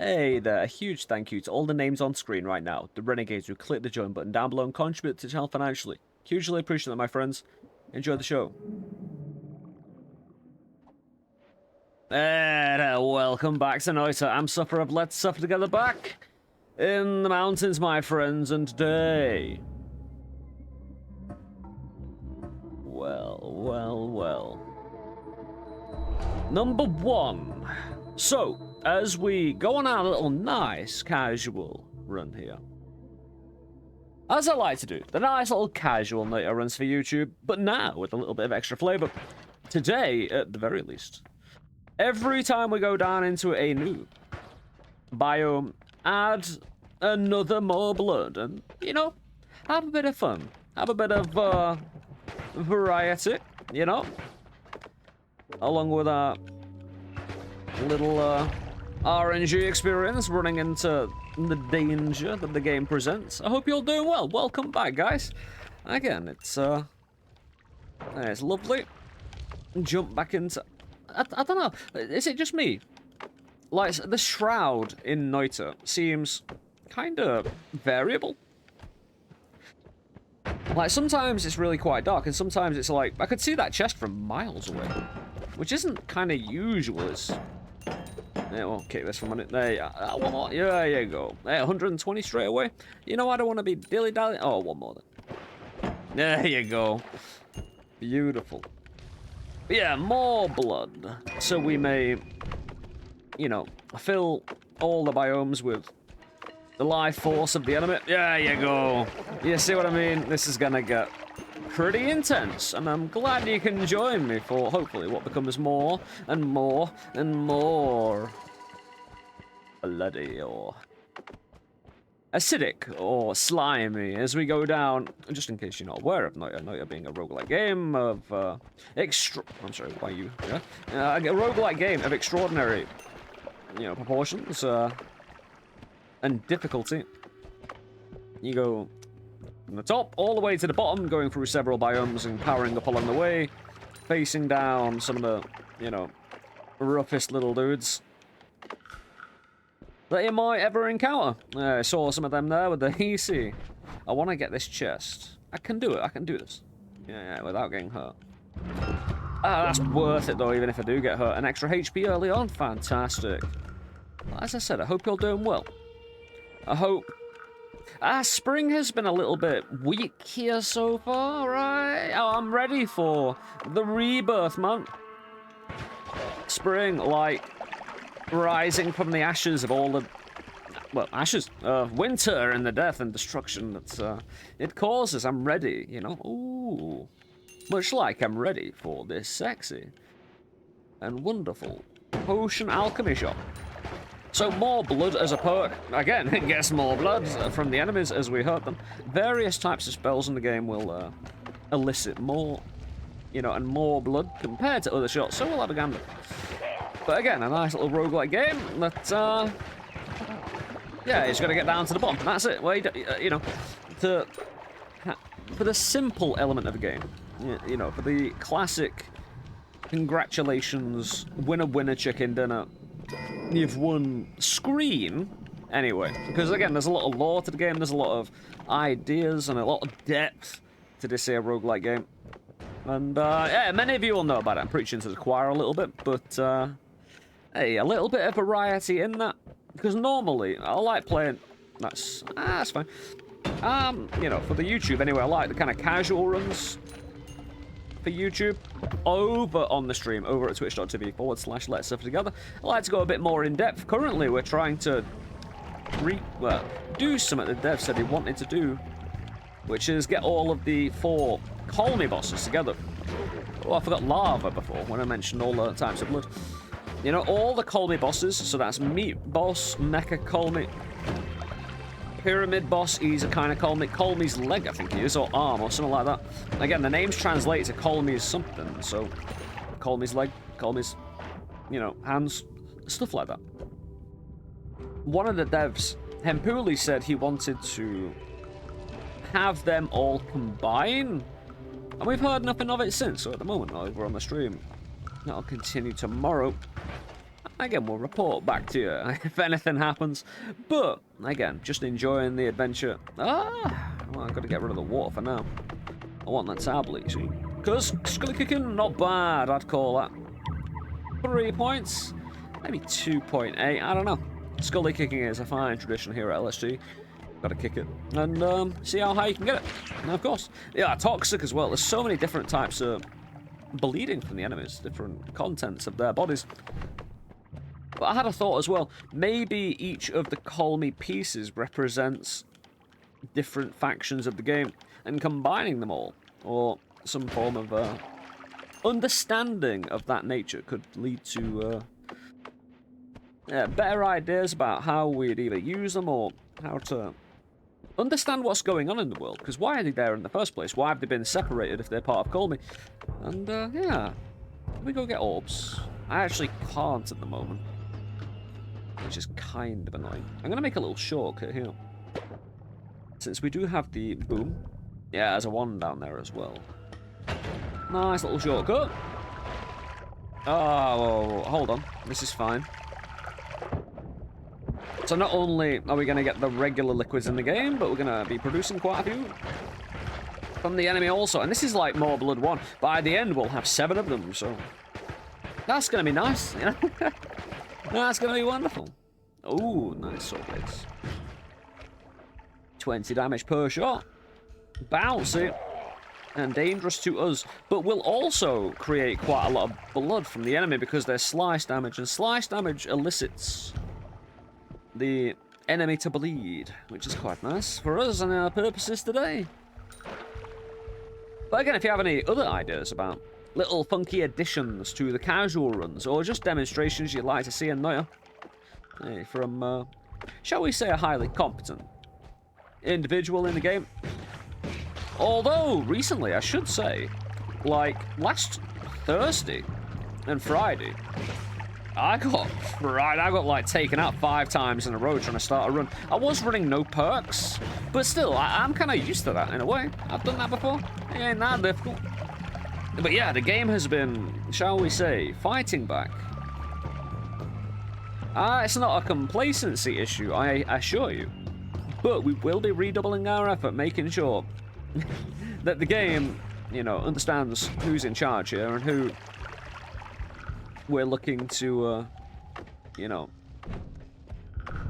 Hey there, a huge thank you to all the names on screen right now, the renegades who click the join button down below and contribute to the channel financially. Hugely appreciate that, my friends. Enjoy the show. And welcome back to Noita. I'm Suffer of Let's Suffer Together back in the mountains, my friends, and today... Well. Number one. So, as we go on our little nice casual run here, as I like to do, the nice little casual Noita runs for YouTube, but now with a little bit of extra flavor. Today, at the very least, every time we go down into a new biome, add another more blood and, you know, have a bit of fun. Have a bit of variety, you know, along with our little RNG experience running into the danger that the game presents. I hope you're doing well. Welcome back, guys. Again, it's lovely. Jump back into... I don't know. Is it just me? Like, the shroud in Noita seems kind of variable. Like, sometimes it's really quite dark, and sometimes it's like... I could see that chest from miles away, which isn't kind of usual. It's... Yeah, we'll kick this for a minute. There, one more. Yeah, there you go. There, 120 straight away. You know, I don't want to be dilly-dally. Oh, one more then. There you go. Beautiful. Yeah, more blood. So we may, you know, fill all the biomes with the life force of the enemy. Yeah, there you go. You see what I mean? This is gonna get pretty intense, and I'm glad you can join me for hopefully what becomes more and more and more bloody or acidic or slimy as we go down. Just in case you're not aware of Noita being a roguelite game of a roguelite game of extraordinary, you know, proportions and difficulty. You go from the top all the way to the bottom, going through several biomes and powering up along the way, facing down some of the, you know, roughest little dudes that you might ever encounter. I saw some of them there with the EC. I want to get this chest. I can do it. I can do this. Yeah, without getting hurt. That's worth it though, even if I do get hurt. An extra HP early on, fantastic. As I said, I hope you're doing well. I hope... spring has been a little bit weak here so far, right? Oh, I'm ready for the rebirth, man. Spring, like, rising from the ashes of all the... Well, ashes of winter and the death and destruction that it causes. I'm ready, you know? Ooh. Much like I'm ready for this sexy and wonderful potion alchemy shop. So more blood as a perk. Again, it gets more blood from the enemies as we hurt them. Various types of spells in the game will elicit more, you know, and more blood compared to other shots. So we'll have a gander. But again, a nice little roguelike game that, yeah, you just got to get down to the bottom. That's it. Well, you know, for the simple element of the game, you know, for the classic congratulations, winner chicken dinner, you've won screen anyway, because again, there's a lot of lore to the game, there's a lot of ideas and a lot of depth to this here roguelike game. And yeah, many of you will know about it. I'm preaching to the choir a little bit, but hey, a little bit of variety in that, because normally I like playing... That's fine. You know, for the YouTube anyway, I like the kind of casual runs for YouTube over on the stream, over at twitch.tv/Let's Suffer Together. I like to go a bit more in depth. Currently, we're trying to do something the dev said he wanted to do, which is get all of the 4 colony bosses together. Oh, I forgot lava before when I mentioned all the types of blood. You know, all the colony bosses, so that's meat boss, mecha colony, pyramid boss, he's a kind of Colmy's leg, I think he is, or arm, or something like that. Again, the names translate to Colmy's something, so Colmy's leg, Colmy's, you know, hands, stuff like that. One of the devs, Hempuli, said he wanted to have them all combine, and we've heard nothing of it since, so at the moment, over on the stream, that'll continue tomorrow. again, we'll report back to you if anything happens. But, again, just enjoying the adventure. Ah! Well, I've got to get rid of the water for now. I want that tablet, you see. Because Scully Kicking, not bad, I'd call that. 3 points. Maybe 2.8, I don't know. Scully Kicking is a fine tradition here at LSG. Gotta kick it. And see how high you can get it. And of course. Yeah, toxic as well. There's so many different types of bleeding from the enemies. Different contents of their bodies. But I had a thought as well. Maybe each of the Call Me pieces represents different factions of the game. And combining them all. Or some form of understanding of that nature could lead to better ideas about how we'd either use them or how to understand what's going on in the world. Because why are they there in the first place? Why have they been separated if they're part of Call Me? And yeah, can we go get orbs? I actually can't at the moment, which is kind of annoying. I'm gonna make a little shortcut here, since we do have the boom. Yeah, there's a one down there as well. Nice little shortcut. Oh, hold on. This is fine. So not only are we going to get the regular liquids in the game, but we're going to be producing quite a few from the enemy also. And this is like more Blood 1. By the end, we'll have 7 of them, so that's going to be nice, you know? That's going to be wonderful. Oh, nice sword blades. 20 damage per shot. Bouncy. And dangerous to us, but will also create quite a lot of blood from the enemy because they're slice damage, and slice damage elicits the enemy to bleed, which is quite nice for us and our purposes today. But again, if you have any other ideas about little funky additions to the casual runs, or just demonstrations you'd like to see in Noita, from, shall we say, a highly competent individual in the game. Although, recently, I should say, like, last Thursday and Friday, I got like taken out 5 times in a row trying to start a run. I was running no perks, but still, I'm kind of used to that in a way. I've done that before. It ain't that difficult. But yeah, the game has been, shall we say, fighting back. It's not a complacency issue, I assure you. But we will be redoubling our effort, making sure that the game, you know, understands who's in charge here and who we're looking to, you know,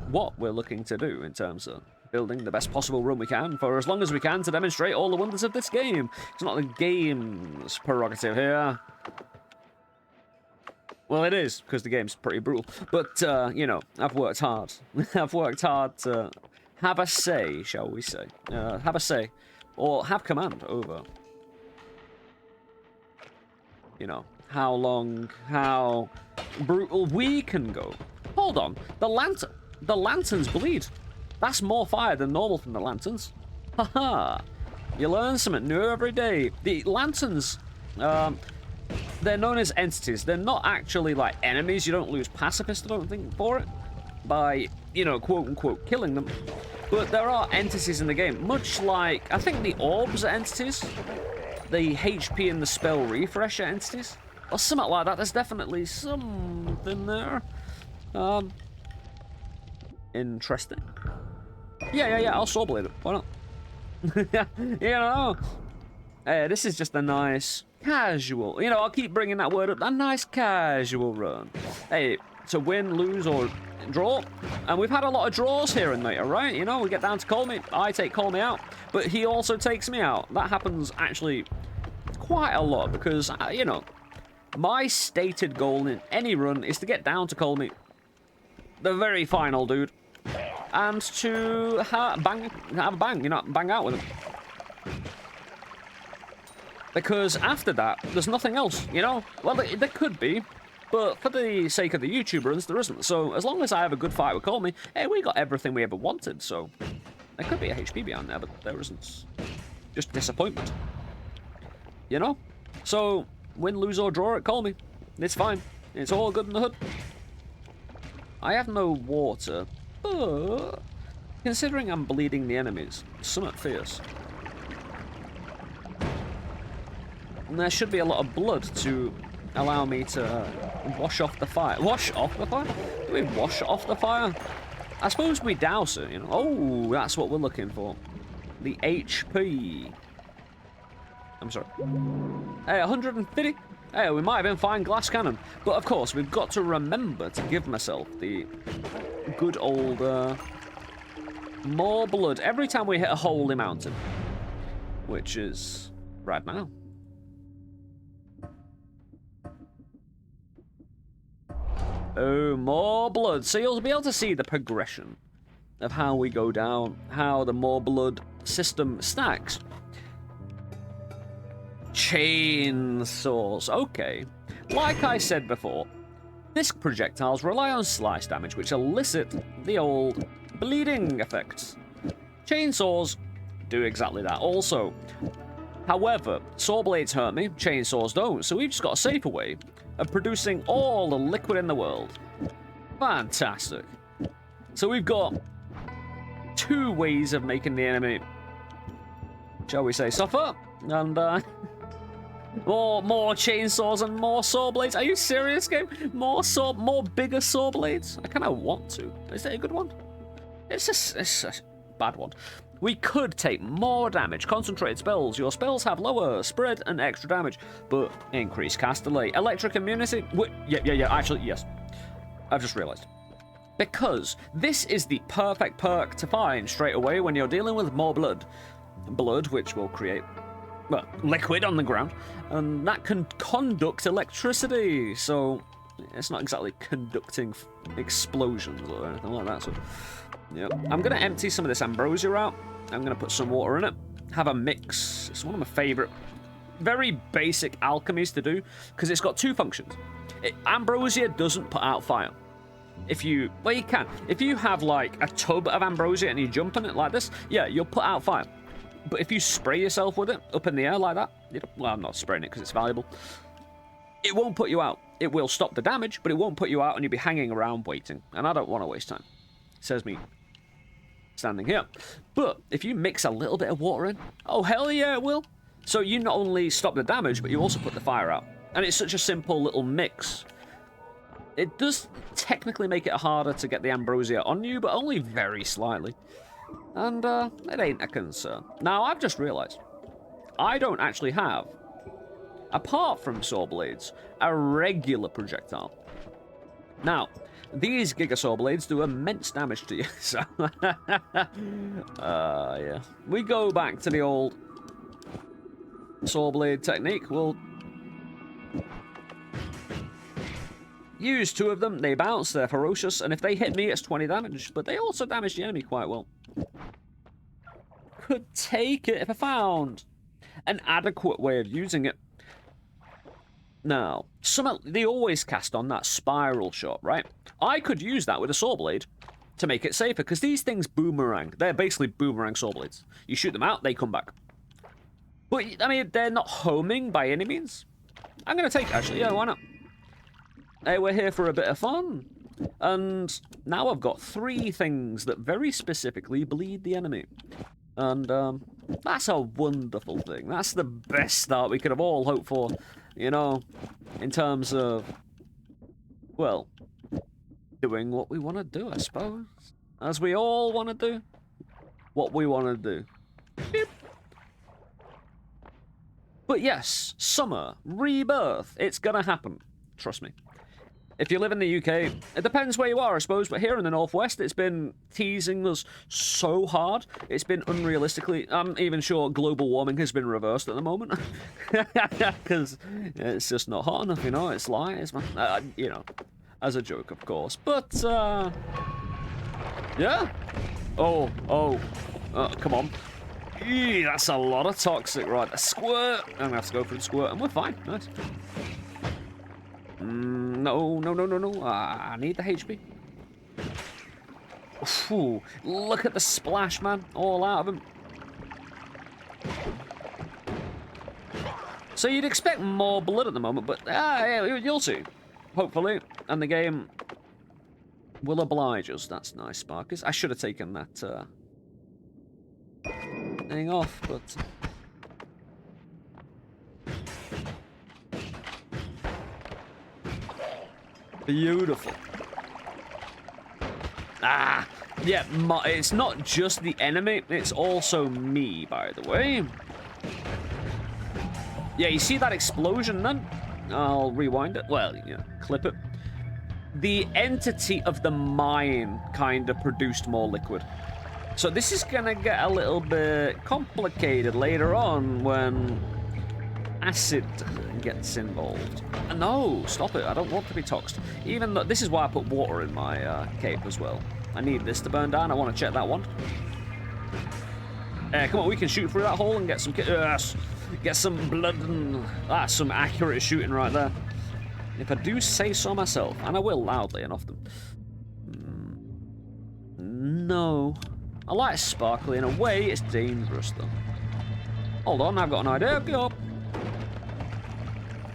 what we're looking to do in terms of building the best possible run we can for as long as we can to demonstrate all the wonders of this game. It's not the game's prerogative here. Well, it is, because the game's pretty brutal. But, you know, I've worked hard. I've worked hard to have a say, shall we say. Have a say. Or have command over, you know, how long, how brutal we can go. Hold on, the lanterns bleed. That's more fire than normal from the lanterns. Haha, you learn something new every day. The lanterns, they're known as entities. They're not actually like enemies. You don't lose pacifist, I don't think, for it, by, you know, quote unquote killing them. But there are entities in the game, much like, I think the orbs are entities, the HP and the spell refresh are entities, or something like that. There's definitely something there. Interesting. Yeah, I'll saw blade it. Why not? You know, this is just a nice casual, you know, I'll keep bringing that word up, a nice casual run. Hey, to win, lose, or draw, and we've had a lot of draws here in Noita, right? You know, we get down to Call Me, I take Call Me out, but he also takes me out. That happens actually quite a lot because, you know, my stated goal in any run is to get down to Call Me, the very final dude, and to have a bang, you know, bang out with him. Because after that, there's nothing else, you know? Well, there could be, but for the sake of the YouTube runs, there isn't. So as long as I have a good fight with Call Me, hey, we got everything we ever wanted, so there could be a HP behind there, but there isn't. Just disappointment. You know? So, win, lose, or draw it, Call Me. It's fine. It's all good in the hood. I have no water, but considering I'm bleeding the enemies, somewhat fierce. And there should be a lot of blood to allow me to wash off the fire. Wash off the fire? Do we wash off the fire? I suppose we douse it, you know. Oh, that's what we're looking for. The HP. I'm sorry. Hey, 150. Hey, we might even find glass cannon. But of course, we've got to remember to give myself the good old more blood every time we hit a holy mountain. Which is right now. Oh, more blood. So you'll be able to see the progression of how we go down, how the more blood system stacks. Chainsaws. Okay. Like I said before, disc projectiles rely on slice damage, which elicit the old bleeding effects. Chainsaws do exactly that also. However, saw blades hurt me, chainsaws don't, so we've just got a safer way of producing all the liquid in the world. Fantastic. So we've got 2 ways of making the enemy, shall we say, suffer, and more chainsaws and more saw blades. Are you serious, game? More bigger saw blades? I kind of want to. Is that a good one? It's a bad one. We could take more damage. Concentrated spells. Your spells have lower spread and extra damage, but increased cast delay. Electric immunity. Yeah. Actually, yes. I've just realized. Because this is the perfect perk to find straight away when you're dealing with more blood. Blood, which will create, well, liquid on the ground, and that can conduct electricity. So it's not exactly conducting explosions or anything like that. So, yeah. I'm going to empty some of this ambrosia out. I'm going to put some water in it. Have a mix. It's one of my favorite, very basic alchemies to do, because it's got 2 functions. Ambrosia doesn't put out fire. Well, you can. If you have like a tub of ambrosia and you jump in it like this, yeah, you'll put out fire. But if you spray yourself with it up in the air like that, well, I'm not spraying it because it's valuable, it won't put you out. It will stop the damage, but it won't put you out, and you'll be hanging around waiting. And I don't want to waste time. Says me standing here. But if you mix a little bit of water in, oh hell yeah, it will. So you not only stop the damage, but you also put the fire out. And it's such a simple little mix. It does technically make it harder to get the ambrosia on you, but only very slightly. And it ain't a concern. Now, I've just realized, I don't actually have, apart from saw blades, a regular projectile. Now, these Giga Saw Blades do immense damage to you, so... yeah. We go back to the old saw blade technique. We'll use 2 of them. They bounce, they're ferocious, and if they hit me, it's 20 damage. But they also damage the enemy quite well. Could take it if I found an adequate way of using it. Now, they always cast on that spiral shot, right? I could use that with a saw blade to make it safer, because these things boomerang. They're basically boomerang saw blades. You shoot them out, they come back. But, I mean, they're not homing by any means. I'm going to take it, actually. Yeah, why not? Hey, we're here for a bit of fun. And now I've got 3 things that very specifically bleed the enemy. And that's a wonderful thing. That's the best start we could have all hoped for, you know, in terms of, well, doing what we want to do, I suppose. As we all want to do what we want to do. Beep. But yes, summer, rebirth, it's gonna happen. Trust me. If you live in the UK, it depends where you are, I suppose, but here in the Northwest, it's been teasing us so hard. It's been unrealistically... I'm even sure global warming has been reversed at the moment. Because it's just not hot enough, you know? It's lies, man. You know, as a joke, of course. But, yeah. Oh, come on. Eee, that's a lot of toxic, right? A squirt. I'm gonna have to go for the squirt, and we're fine. Nice. No. I need the HP. Ooh, look at the splash, man. All out of him. So you'd expect more blood at the moment, but yeah, you'll see. Hopefully. And the game will oblige us. That's nice, Sparkers. I should have taken that thing off, but... Beautiful. Ah, yeah, it's not just the enemy, it's also me, by the way. Yeah, you see that explosion then? I'll rewind it. Well, yeah, clip it. The entity of the mine kind of produced more liquid. So this is gonna get a little bit complicated later on when acid gets involved. No, stop it. I don't want to be toxed. Even though this is why I put water in my cape as well. I need this to burn down. I want to check that one. Come on, we can shoot through that hole and get some get some blood and that's some accurate shooting right there. If I do say so myself, and I will loudly and often. No. I like sparkly. In a way, it's dangerous, though. Hold on, I've got an idea. Go up.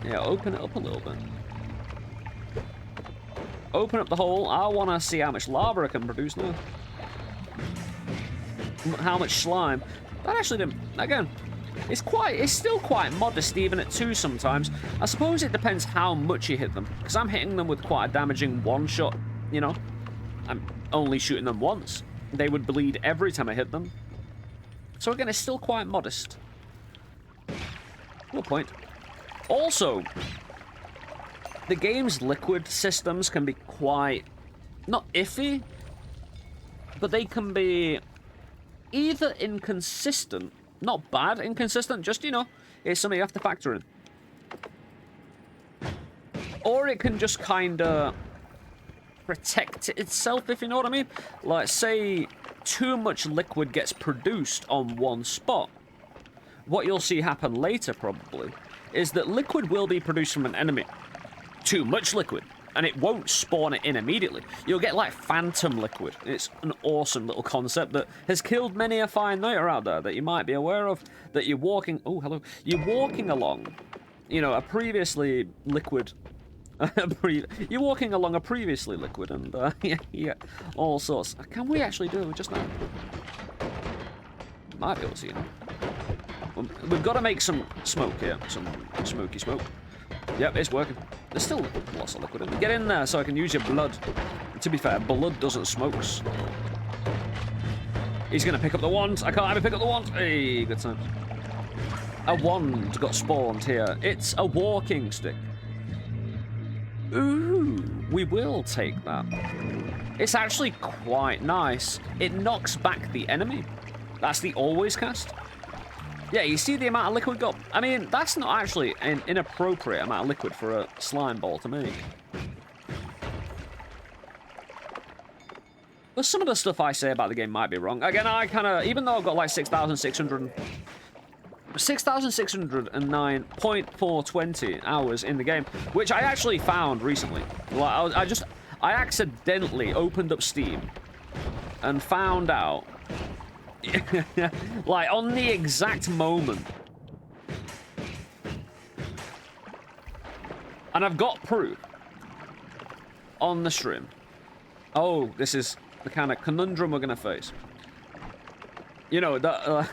Yeah, open it up a little bit. Open up the hole. I want to see how much lava I can produce now. How much slime. That actually didn't... Again, it's still quite modest, even at 2 sometimes. I suppose it depends how much you hit them. Because I'm hitting them with quite a damaging one-shot, you know. I'm only shooting them once. They would bleed every time I hit them. So again, it's still quite modest. Good point. Also, the game's liquid systems can be quite, not iffy, but they can be either inconsistent, not bad inconsistent, just, you know, it's something you have to factor in. Or it can just kind of protect itself, if you know what I mean. Like, say, too much liquid gets produced on one spot. What you'll see happen later, probably, is that liquid will be produced from an enemy. Too much liquid. And it won't spawn it in immediately. You'll get, like, phantom liquid. It's an awesome little concept that has killed many a fine Noita out there that you might be aware of. That you're walking... Oh, hello. You're walking along, you know, a previously liquid... You're walking along a previously liquid and, yeah, all sorts. Can we actually do it just now? Might be able to, you know. We've got to make some smoke here. Some smoky smoke. Yep, it's working. There's still lots of liquid in there. Get in there so I can use your blood. To be fair, blood doesn't smoke. He's going to pick up the wand. I can't have him pick up the wand. Hey, good times. A wand got spawned here. It's a walking stick. Ooh, we will take that. It's actually quite nice. It knocks back the enemy. That's the always cast. Yeah, you see the amount of liquid got. I mean, that's not actually an inappropriate amount of liquid for a slime ball to make. But some of the stuff I say about the game might be wrong. Again, I kind of, even though I've got like 6,609.420 hours in the game, which I actually found recently. Like, I accidentally opened up Steam and found out, like, on the exact moment. And I've got proof on the stream. Oh, this is the kind of conundrum we're going to face. You know, that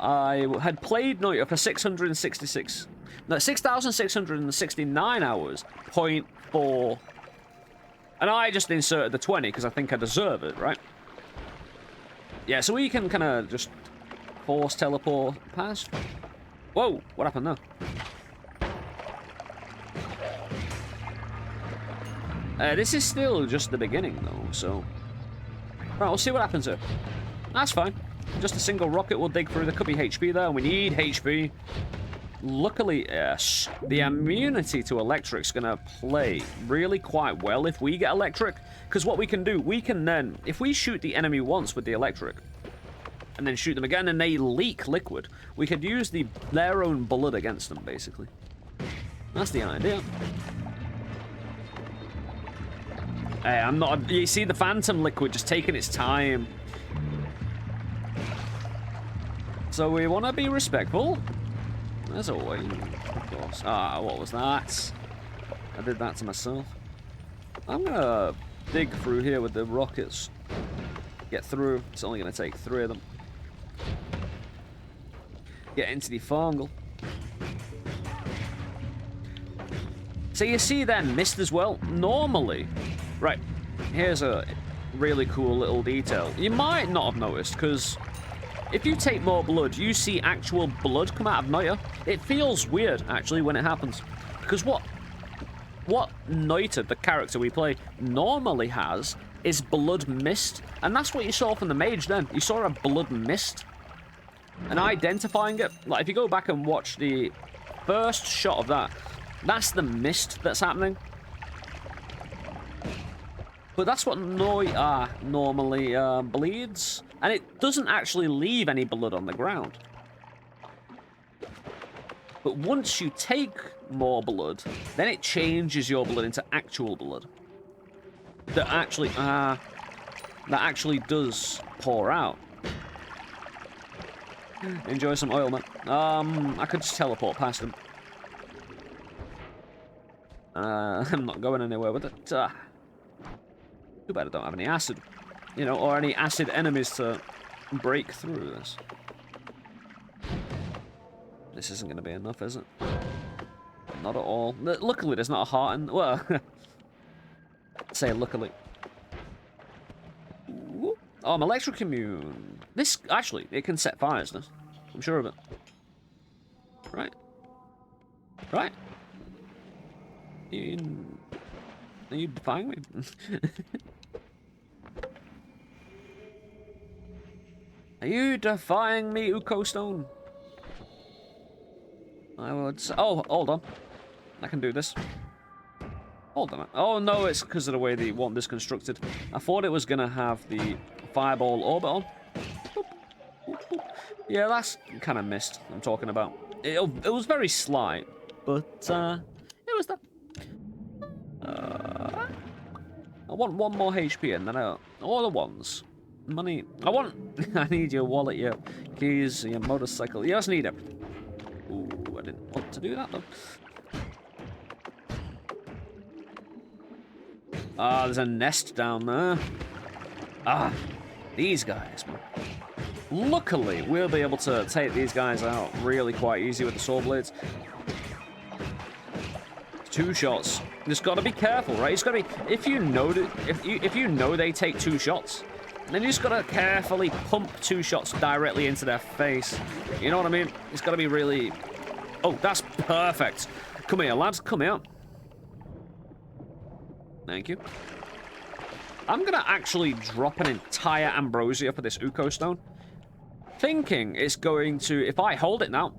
I had played Noita for 6,669 hours, 0.4. And I just inserted the 20 because I think I deserve it, right? Yeah, so we can kind of just force teleport past. Whoa, what happened there? This is still just the beginning, though, so... Right, we'll see what happens here. That's fine. Just a single rocket will dig through. There could be HP there, and we need HP. Luckily, yes, the immunity to electric's going to play really quite well if we get electric. Because what we can do, we can then... If we shoot the enemy once with the electric, and then shoot them again, and they leak liquid, we could use their own blood against them, basically. That's the idea. Hey, I'm not... You see the phantom liquid just taking its time. So we want to be respectful. As always, of course. Ah, what was that? I did that to myself. I'm going to dig through here with the rockets. Get through. It's only going to take 3 of them. Get into the fungal. So you see there mist as well. Normally, right, here's a really cool little detail. You might not have noticed, because if you take more blood, you see actual blood come out of Noita. It feels weird, actually, when it happens. Because what Noita, the character we play, normally has is blood mist. And that's what you saw from the mage then. You saw a blood mist. And identifying it, like if you go back and watch the first shot of that, that's the mist that's happening. But that's what Noita normally bleeds. And it doesn't actually leave any blood on the ground. But once you take more blood, then it changes your blood into actual blood. That actually does pour out. Enjoy some oil, man. I could just teleport past him. I'm not going anywhere with it. Too bad I don't have any acid. You know, or any acid enemies to break through this. This isn't going to be enough, is it? Not at all. Luckily, there's not a heart in... Well, say luckily. Ooh. Oh, I'm electrocommune. This, actually, it can set fires, this. I'm sure of it. Right. Right. Are you defying me? Are you defying me, Uko Stone? I would say... Oh, hold on. I can do this. Hold on. Oh, no, it's because of the way they want this constructed. I thought it was going to have the fireball orbit on. Boop, boop, boop. Yeah, that's kind of missed. I'm talking about. It was very slight, but it was that. I want one more HP and then all the ones. Money. I need your wallet, your keys, your motorcycle. You just need it. Ooh, I didn't want to do that though. Ah, there's a nest down there. Ah, these guys, man. Luckily, we'll be able to take these guys out really quite easy with the saw blades. 2 shots. Just got to be careful, right? It's got to be if you know that if you know they take 2 shots, then you just got to carefully pump 2 shots directly into their face. You know what I mean? It's got to be really. Oh, that's perfect. Come here, lads. Come here. Thank you. I'm gonna actually drop an entire ambrosia for this Uko stone, thinking it's going to. If I hold it now.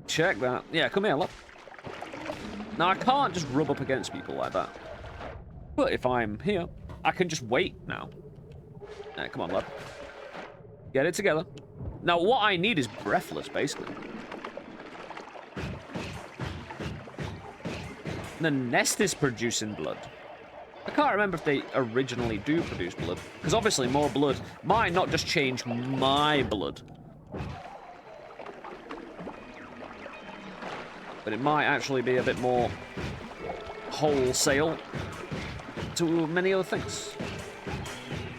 Check that. Yeah, come here, look. Now, I can't just rub up against people like that. But if I'm here, I can just wait now. Come on, lad. Get it together. Now, what I need is breathless, basically. The nest is producing blood. I can't remember if they originally do produce blood. Because obviously more blood might not just change my blood. But it might actually be a bit more wholesale to many other things.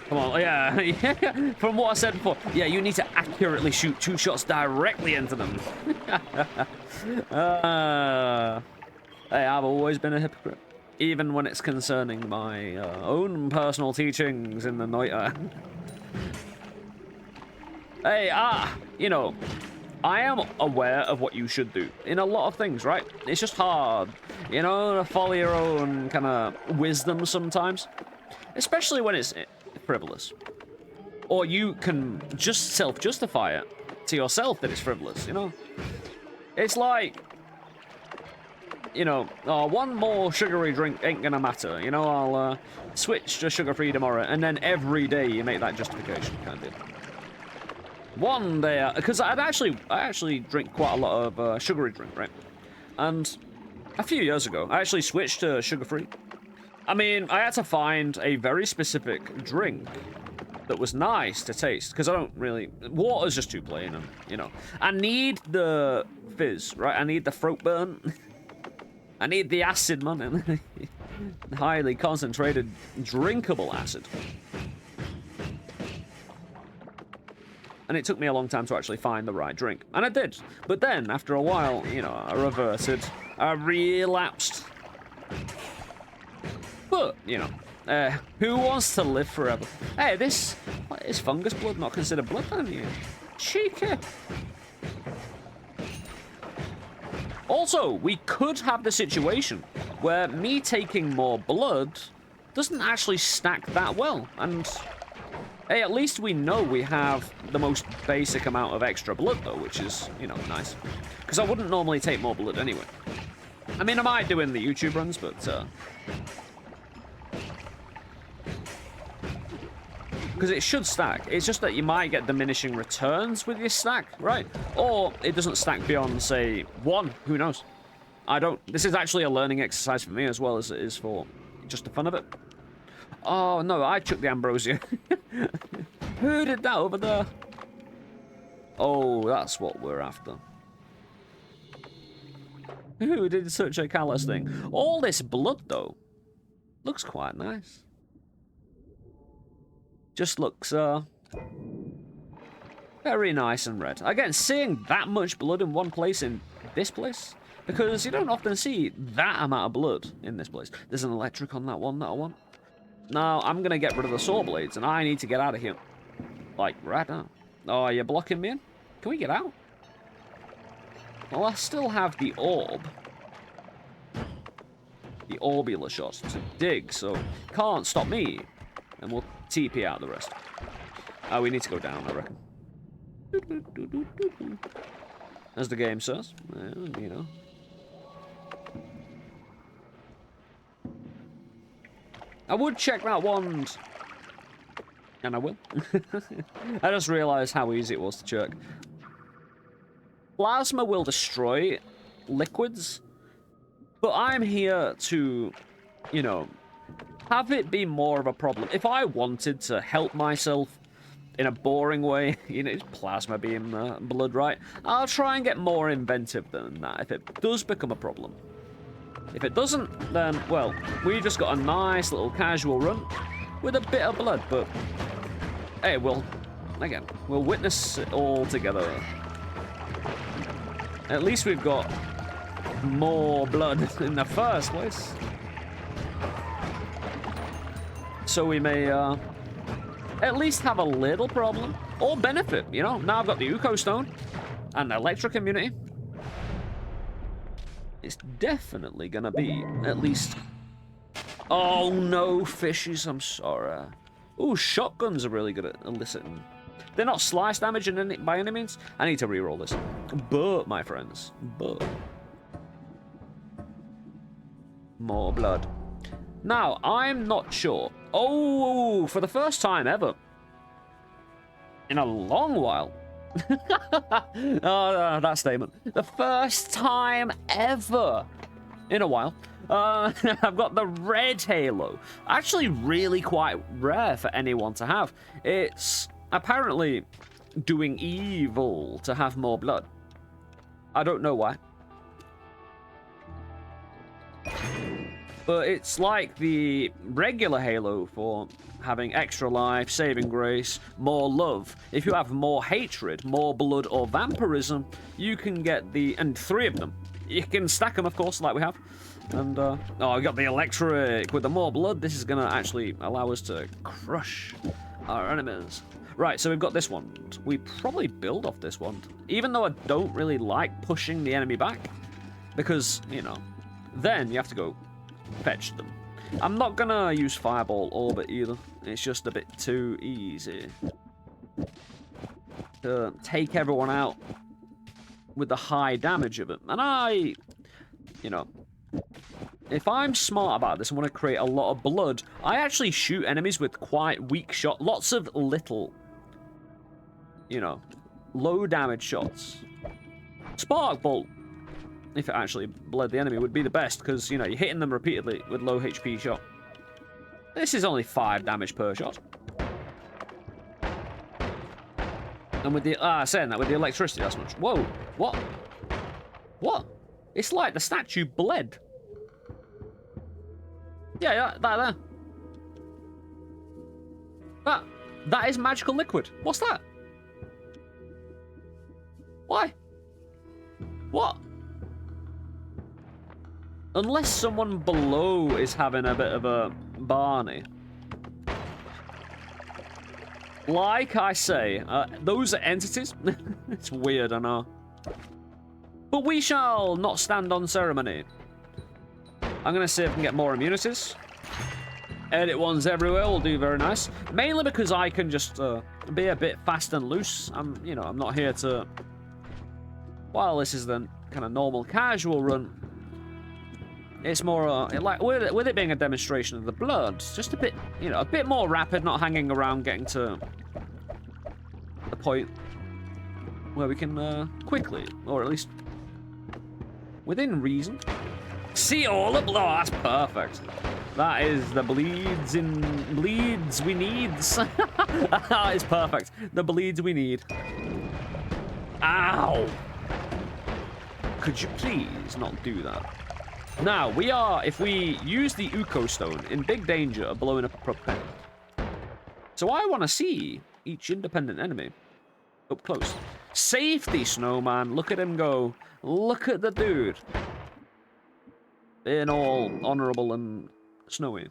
Come on, yeah, yeah. From what I said before, yeah, you need to accurately shoot 2 shots directly into them. Hey, I've always been a hypocrite, even when it's concerning my own personal teachings in the Noita. Hey, you know, I am aware of what you should do in a lot of things, right? It's just hard, you know, to follow your own kind of wisdom sometimes, especially when it's frivolous. Or you can just self-justify it to yourself that it's frivolous, you know? It's like, you know, oh, one more sugary drink ain't gonna matter, you know, I'll switch to sugar-free tomorrow, and then every day you make that justification, kind of. One day, because I actually drink quite a lot of sugary drink, right? And a few years ago, I actually switched to sugar-free. I mean, I had to find a very specific drink that was nice to taste, because I don't really... Water's just too plain, and, you know. I need the fizz, right? I need the throat burn. I need the acid, man. Highly concentrated, drinkable acid. And it took me a long time to actually find the right drink. And I did. But then, after a while, you know, I reverted. relapsed. But, you know, who wants to live forever? Hey, this is fungus blood not considered blood then? You cheeky. Also, we could have the situation where me taking more blood doesn't actually stack that well. And, hey, at least we know we have the most basic amount of extra blood, though, which is, you know, nice. Because I wouldn't normally take more blood anyway. I mean, I might do in the YouTube runs, but, because it should stack. It's just that you might get diminishing returns with your stack, right? Or it doesn't stack beyond, say, 1. Who knows? I don't... This is actually a learning exercise for me as well as it is for just the fun of it. Oh, no, I took the ambrosia. Who did that over there? Oh, that's what we're after. Who did such a callous thing? All this blood, though, looks quite nice. Just looks, very nice and red. Again, seeing that much blood in one place in this place, because you don't often see that amount of blood in this place. There's an electric on that one that I want. Now, I'm gonna get rid of the saw blades, and I need to get out of here. Like, right now. Oh, you're blocking me in? Can we get out? Well, I still have the orb. The orbular shot to dig, so can't stop me. And we'll TP out the rest. Oh, we need to go down, I reckon. As the game says. Well, you know. I would check that wand. And I will. I just realised how easy it was to check. Plasma will destroy liquids. But I'm here to, you know, have it be more of a problem. If I wanted to help myself in a boring way, you know, plasma beam blood, right? I'll try and get more inventive than that if it does become a problem. If it doesn't, then, well, we've just got a nice little casual run with a bit of blood, but hey, we'll witness it all together. At least we've got more blood in the first place. So we may at least have a little problem or benefit, you know. Now I've got the Uko Stone and the electric immunity. It's definitely gonna be at least... Oh no, fishies, I'm sorry. Ooh, shotguns are really good at eliciting. They're not slice damage by any means. I need to reroll this. But, my friends, but... More blood. Now, I'm not sure. Oh, for the first time ever. In a long while. Oh, that statement. The first time ever. In a while. I've got the red halo. Actually, really quite rare for anyone to have. It's apparently doing evil to have more blood. I don't know why. But it's like the regular Halo for having extra life, saving grace, more love. If you have more hatred, more blood, or vampirism, you can get the... And 3 of them. You can stack them, of course, like we have. And, oh, we got the electric. With the more blood, this is going to actually allow us to crush our enemies. Right, so we've got this one. We probably build off this one. Even though I don't really like pushing the enemy back. Because, you know, then you have to go... fetch them. I'm not gonna use Fireball Orbit either. It's just a bit too easy to take everyone out with the high damage of it. And you know, if I'm smart about this, I want to create a lot of blood. I actually shoot enemies with quite weak shot. Lots of little, you know, low damage shots. Spark Bolt, if it actually bled the enemy, would be the best, because, you know, you're hitting them repeatedly with low HP shot. This is only 5 damage per shot. And with the, saying that, with the electricity, that's much. Whoa, what? What? It's like the statue bled. Yeah, that there. That is magical liquid. What's that? Why? What? Unless someone below is having a bit of a Barney. Like I say, those are entities. It's weird, I know. But we shall not stand on ceremony. I'm going to see if I can get more immunities. Edit ones everywhere will do very nice. Mainly because I can just be a bit fast and loose. I'm not here to... While this is the kind of normal casual run, it's more like with it being a demonstration of the blood, just a bit, a bit more rapid, not hanging around, getting to the point where we can quickly, or at least within reason, see all the blood. Oh, that's perfect. That is the bleeds we need. That is perfect. The bleeds we need. Ow! Could you please not do that? Now, we are, if we use the Uko stone, in big danger of blowing up a propane. So I want to see each independent enemy up close. Safety, Snowman. Look at him go. Look at the dude. Being all honorable and snowy.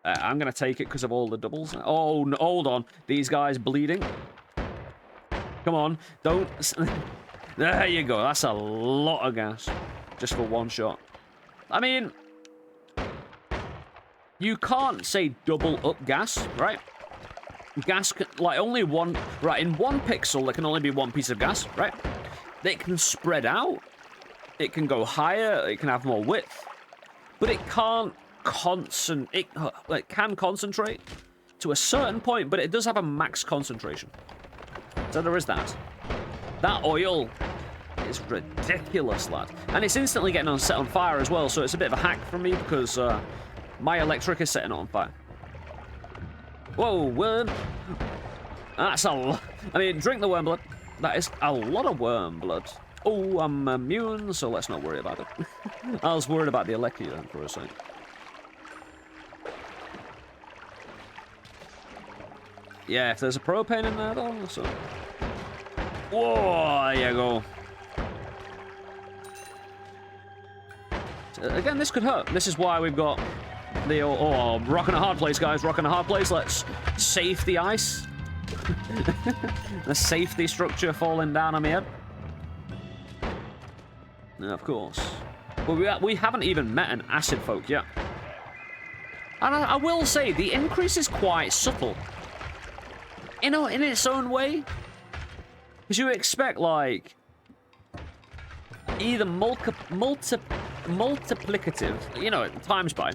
I'm going to take it because of all the doubles. Oh, no, hold on. These guys bleeding. Come on. Don't... There you go. That's a lot of gas. Just for one shot. I mean... You can't say double up gas, right? Gas can... Like, only one... Right, in one pixel, there can only be one piece of gas, right? It can spread out. It can go higher. It can have more width. But it can't it can concentrate to a certain point, but it does have a max concentration. So there is that. That oil is ridiculous, lad. And it's instantly getting set on fire as well, so it's a bit of a hack from me because my electric is setting it on fire. Whoa, worm. That's a lot. I mean, drink the worm blood. That is a lot of worm blood. Oh, I'm immune, so let's not worry about it. I was worried about the Alchemy then for a second. Yeah, if there's a propane in there, though, so... Whoa, there you go. Again, this could hurt. This is why we've got the... Oh, rocking a hard place, guys. Rocking a hard place. Let's safe the ice. The safety structure falling down on my head. Of course. But we haven't even met an acid folk yet. And I will say, the increase is quite subtle. In its own way. Because you expect, like, either multiplicative, times by,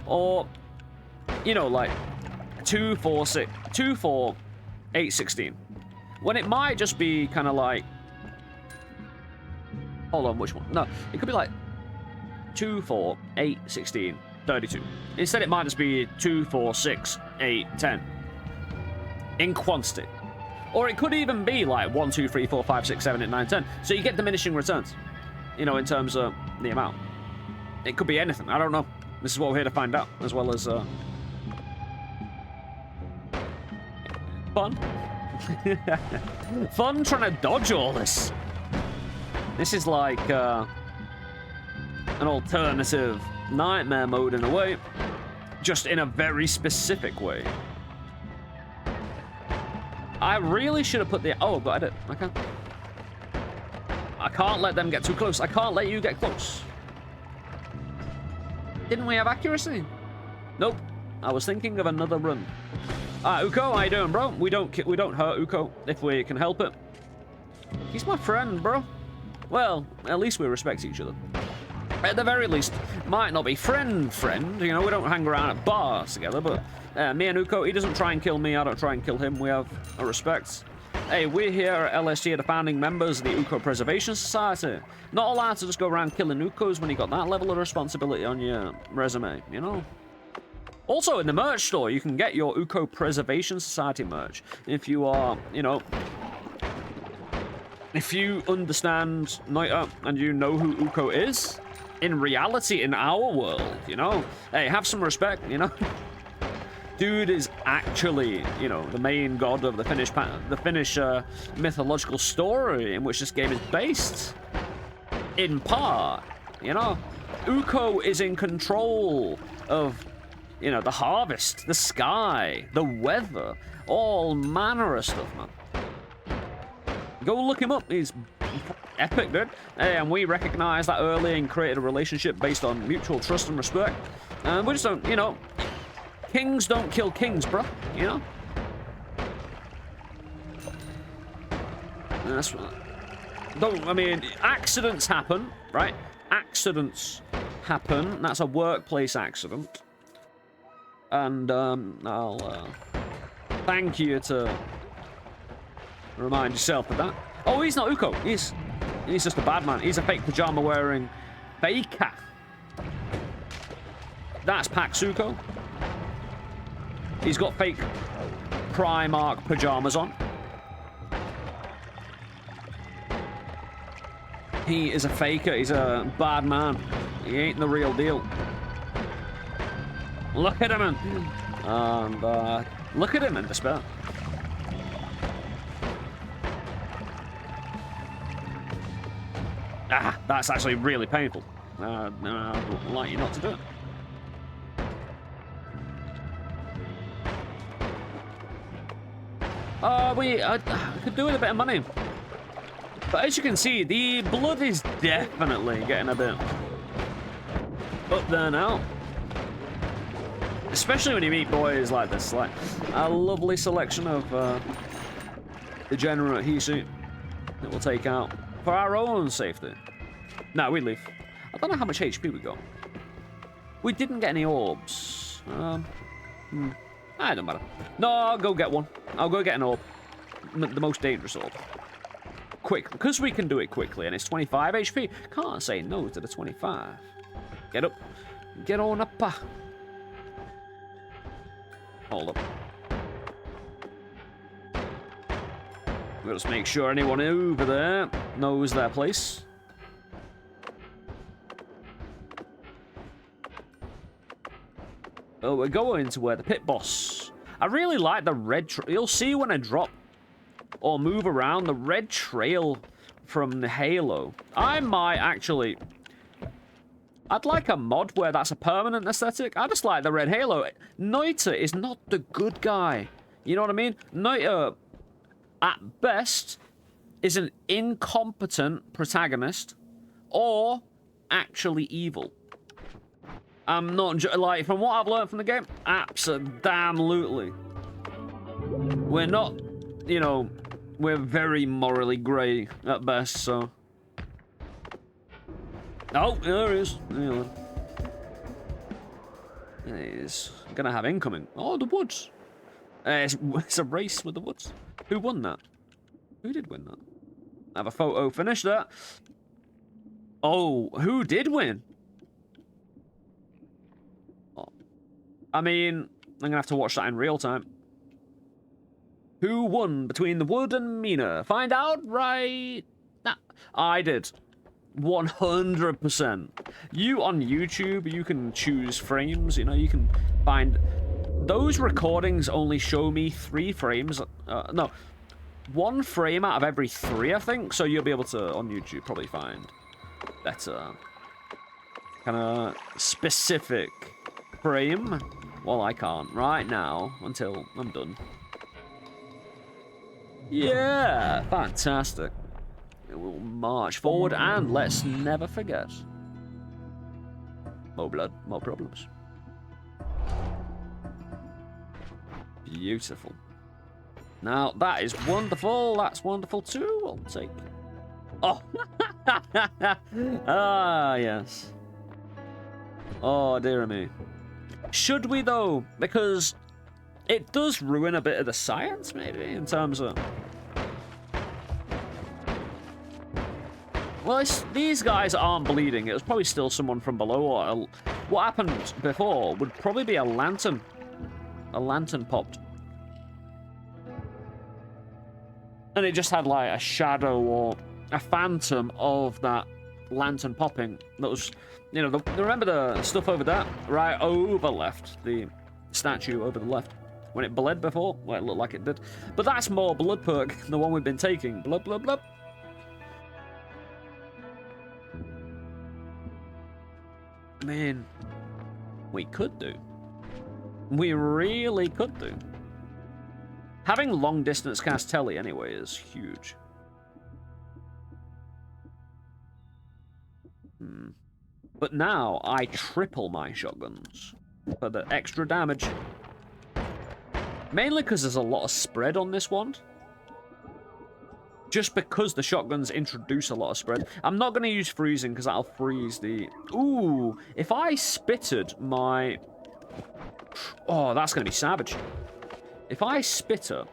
or, like, 2, 4, 8, 16. When it might just be kind of like, hold on, which one? No, it could be like 2, 4, 8, 16, 32. Instead, it might just be 2, 4, 6, 8, 10. In quantity. Or it could even be like 1, 2, 3, 4, 5, 6, 7, 8, 9, 10. So you get diminishing returns, in terms of the amount. It could be anything. I don't know. This is what we're here to find out, as well as fun. Fun trying to dodge all this. This is like an alternative nightmare mode in a way, just in a very specific way. I really should have put the... Oh, but I did. Okay. I can't let them get too close. I can't let you get close. Didn't we have accuracy? Nope. I was thinking of another run. Uko, how you doing, bro? We don't hurt Uko if we can help it. He's my friend, bro. Well, at least we respect each other. At the very least, might not be friend, we don't hang around at bars together, but me and Uko, he doesn't try and kill me, I don't try and kill him, we have a respect. Hey, we're here at LSG, the founding members of the Uko Preservation Society. Not allowed to just go around killing Ukos when you got that level of responsibility on your resume, Also, in the merch store, you can get your Uko Preservation Society merch. If you are, if you understand Noita and you know who Uko is, in reality, in our world, hey, have some respect, Dude is actually, the main god of the Finnish mythological story in which this game is based. in part, you know? Uko is in control of, you know, the harvest, the sky, the weather, all manner of stuff, man. Go look him up. He's epic, dude. And we recognized that early and created a relationship based on mutual trust and respect. And we just don't, you know, kings don't kill kings, bro. You know? That's right. Don't, I mean, accidents happen, right? Accidents happen. That's a workplace accident. And I'll thank you to remind yourself of that. Oh, he's not Uko. He's just a bad man. He's a fake pajama wearing faker. That's Pax Uko. He's got fake Primark pajamas on. He is a faker. He's a bad man. He ain't the real deal. Look at him and look at him in despair. Ah, that's actually really painful. I'd like you not to do it. I could do with a bit of money. But as you can see, the blood is definitely getting a bit up there now. Especially when you meet boys like this, like a lovely selection of degenerate Hisu that we'll take out for our own safety. No, we leave. I don't know how much HP we got. We didn't get any orbs. I don't matter. No, I'll go get one. I'll go get an orb. The most dangerous orb. Quick, because we can do it quickly, and it's 25 HP. Can't say no to the 25. Get up. Get on up. Hold up. We'll just make sure anyone over there knows their place. Oh, we're going to where the pit boss. I really like the red trail. You'll see when I drop or move around the red trail from the Halo. I might actually... I'd like a mod where that's a permanent aesthetic. I just like the red halo. Noita is not the good guy. You know what I mean? Noita, at best, is an incompetent protagonist or actually evil. I'm not... Like, from what I've learned from the game, absolutely. We're not, you know... We're very morally grey at best, so... Oh, there he is. He's gonna have incoming. Oh, the woods. It's a race with the woods. Who won that? Who did win that? Have a photo finish that. Oh, who did win? Oh. I mean, I'm gonna have to watch that in real time. Who won between the wood and Mina? Find out right now. I did. 100%. You on YouTube, you can choose frames, you know, you can find... Those recordings only show me 3 frames. No, 1 frame out of every 3, I think, so you'll be able to, on YouTube, probably find better kind of specific frame. Well, I can't right now until I'm done. Yeah, fantastic. We'll march forward and let's never forget. More blood, more problems. Beautiful. Now, that is wonderful. That's wonderful too. I'll take... Oh! Ah, yes. Oh, dear me. Should we, though? Because it does ruin a bit of the science, maybe, in terms of... Well, these guys aren't bleeding. It was probably still someone from below. Or what happened before would probably be a lantern. A lantern popped. And it just had like a shadow or a phantom of that lantern popping. That was, you know, remember the stuff over there? Right over left. The statue over the left. When it bled before? Well, it looked like it did. But that's more blood perk than the one we've been taking. Blood, blood, blood. mean, we could do. We really could do. Having long distance cast tele anyway is huge. But now I triple my shotguns for the extra damage. Mainly because there's a lot of spread on this one. Just because the shotguns introduce a lot of spread. I'm not going to use freezing because that'll freeze the... Ooh, if I spitted my... Oh, that's going to be savage. If I spitter,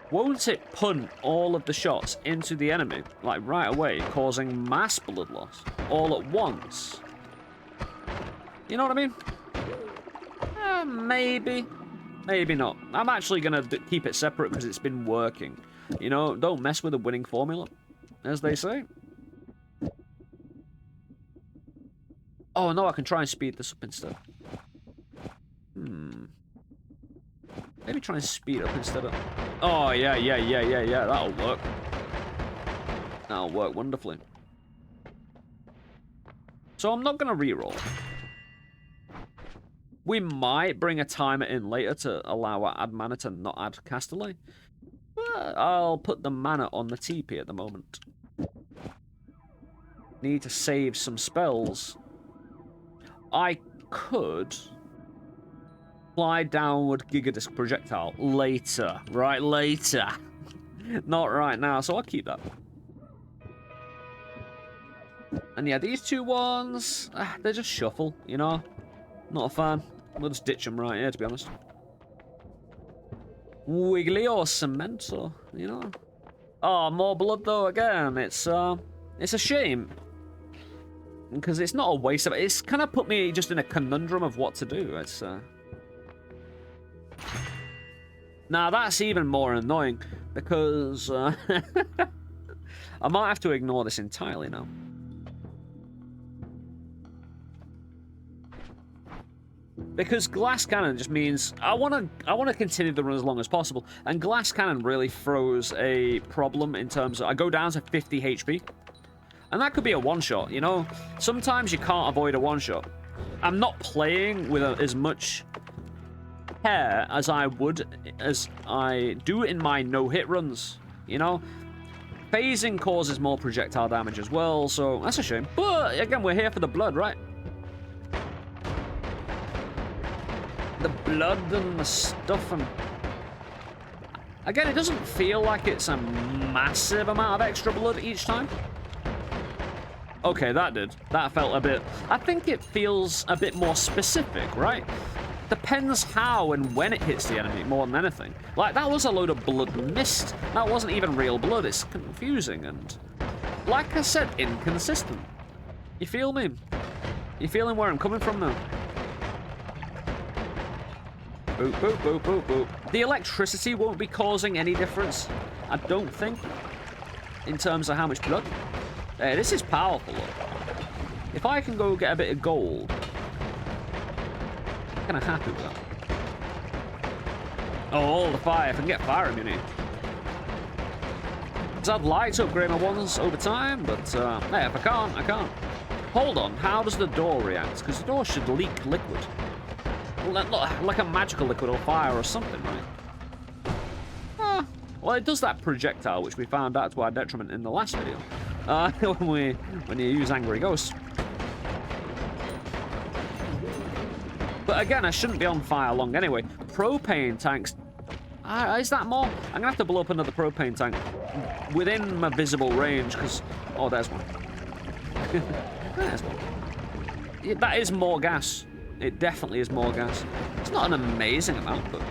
won't it punt all of the shots into the enemy, like right away, causing mass blood loss all at once? You know what I mean? Maybe. Maybe not. I'm actually going to keep it separate because it's been working. You know, don't mess with a winning formula, as they say. Oh, no, I can try and speed this up instead. Maybe try and speed up instead of... Oh, yeah, that'll work. That'll work wonderfully. So I'm not going to reroll. We might bring a timer in later to allow our add mana to not add cast delay. But I'll put the mana on the TP at the moment. Need to save some spells. I could... Fly downward Gigadisc projectile later. Right, later. Not right now, so I'll keep that. And yeah, these two ones, they just shuffle, you know? Not a fan. We'll just ditch them right here, to be honest. Wiggly or cement, or, you know? Oh, more blood though, again. It's a shame. Because it's not a waste of it. It's kind of put me just in a conundrum of what to do. It's, Now, that's even more annoying, because I might have to ignore this entirely now. Because glass cannon just means I want to continue the run as long as possible, and glass cannon really throws a problem in terms of I go down to 50 HP, and that could be a one-shot, you know? Sometimes you can't avoid a one-shot. I'm not playing with as much care as I do in my no-hit runs, you know? Phasing causes more projectile damage as well, so that's a shame. But, again, we're here for the blood, right? The blood and the stuff and... Again, it doesn't feel like it's a massive amount of extra blood each time. Okay, that did. That felt a bit... I think it feels a bit more specific, right? Depends how and when it hits the enemy more than anything. Like, that was a load of blood mist. That wasn't even real blood. It's confusing and, like I said, inconsistent. You feel me? You feeling where I'm coming from now? Boop, boop, boop, boop, boop. The electricity won't be causing any difference, I don't think, in terms of how much blood. Hey, this is powerful, look. If I can go get a bit of gold... kind of happy with that. Oh, all the fire. If I can get fire immunity. Because I'd like to upgrade my ones over time, but hey, if I can't, I can't. Hold on, how does the door react? Because the door should leak liquid. Like a magical liquid or fire or something, right? Well, it does that projectile, which we found out to our detriment in the last video. When you use Angry Ghosts. But again, I shouldn't be on fire long anyway. Propane tanks... is that more? I'm going to have to blow up another propane tank within my visible range, because... Oh, there's one. There's one. Yeah, that is more gas. It definitely is more gas. It's not an amazing amount, but...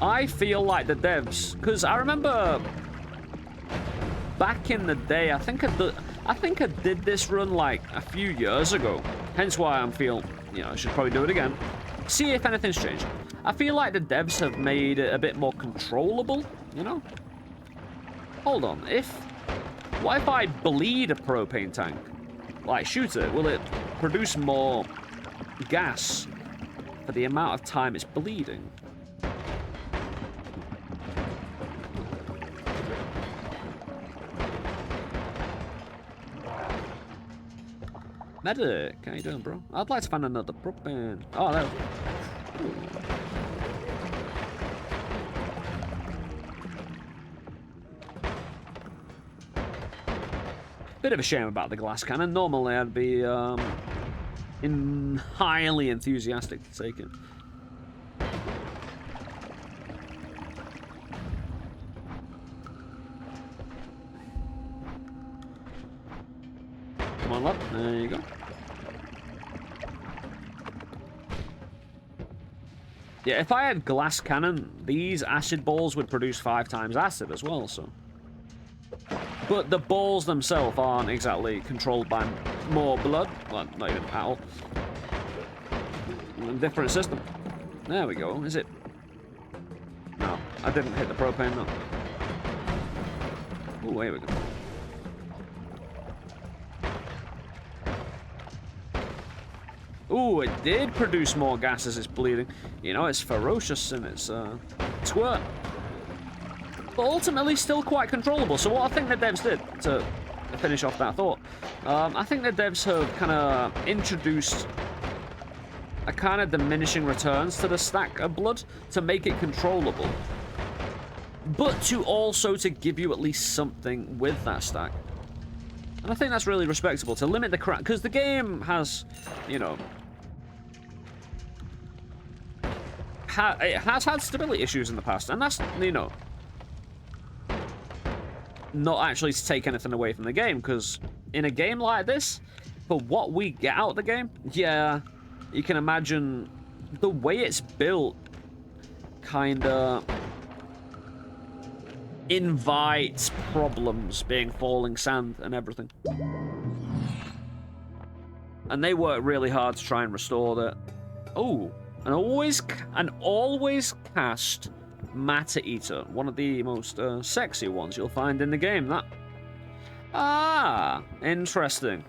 I feel like the devs... Because I remember... Back in the day, I think I did this run like a few years ago. Hence why I'm feeling... You know, I should probably do it again. See if anything's changed. I feel like the devs have made it a bit more controllable, you know? Hold on, what if I bleed a propane tank? Like, shoot it, will it produce more gas for the amount of time it's bleeding? Medic, how you doing, bro? I'd like to find another propane. Oh, there. Bit of a shame about the glass cannon. Normally, I'd be highly enthusiastic to take it. Come on, lad. There you go. Yeah, if I had glass cannon, these acid balls would produce 5 times acid as well, so... But the balls themselves aren't exactly controlled by more blood. Well, not even at all. Different system. There we go. Is it? No, I didn't hit the propane, no. Oh, here we go. Ooh, it did produce more gas as it's bleeding. You know, it's ferocious and it's squirt. But ultimately still quite controllable. So what I think the devs did, to finish off that thought, I think the devs have kind of introduced a kind of diminishing returns to the stack of blood to make it controllable. But to also to give you at least something with that stack. And I think that's really respectable, to limit the crap, because the game has, you know, it has had stability issues in the past, and that's, you know, not actually to take anything away from the game, because in a game like this, for what we get out of the game, yeah, you can imagine the way it's built kind of invites problems, being falling sand and everything. And they work really hard to try and restore that. Oh, and always cast Matter Eater, one of the most sexy ones you'll find in the game. That. Ah, interesting.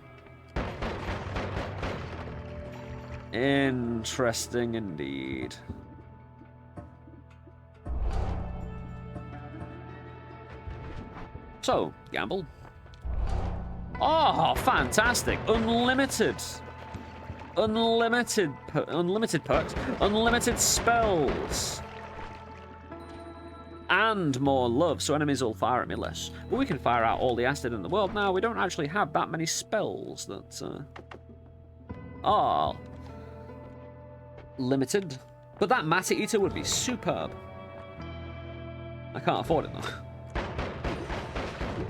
Interesting indeed. So, gamble. Oh, fantastic. Unlimited. Unlimited perks. Unlimited spells. And more love, so enemies will fire at me less. But we can fire out all the acid in the world now. We don't actually have that many spells that are limited. But that Matter Eater would be superb. I can't afford it though.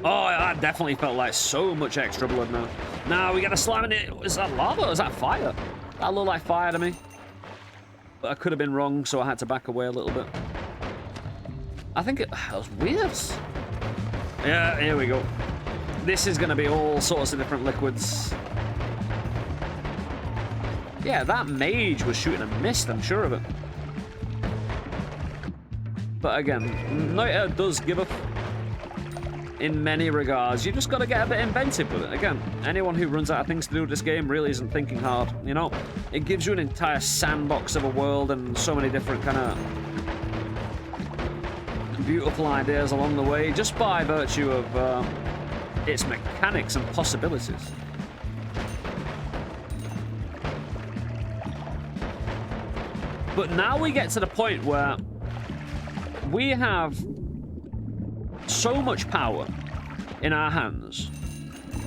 Oh, that definitely felt like so much extra blood now. Now we got a slime in it. Is that lava or is that fire? That looked like fire to me. But I could have been wrong, so I had to back away a little bit. I think that was weird. Yeah, here we go. This is going to be all sorts of different liquids. Yeah, that mage was shooting a mist, I'm sure of it. But again, Noita does give up in many regards. You just got to get a bit inventive with it. Again, anyone who runs out of things to do with this game really isn't thinking hard, you know? It gives you an entire sandbox of a world and so many different kind of beautiful ideas along the way, just by virtue of its mechanics and possibilities. But now we get to the point where we have so much power in our hands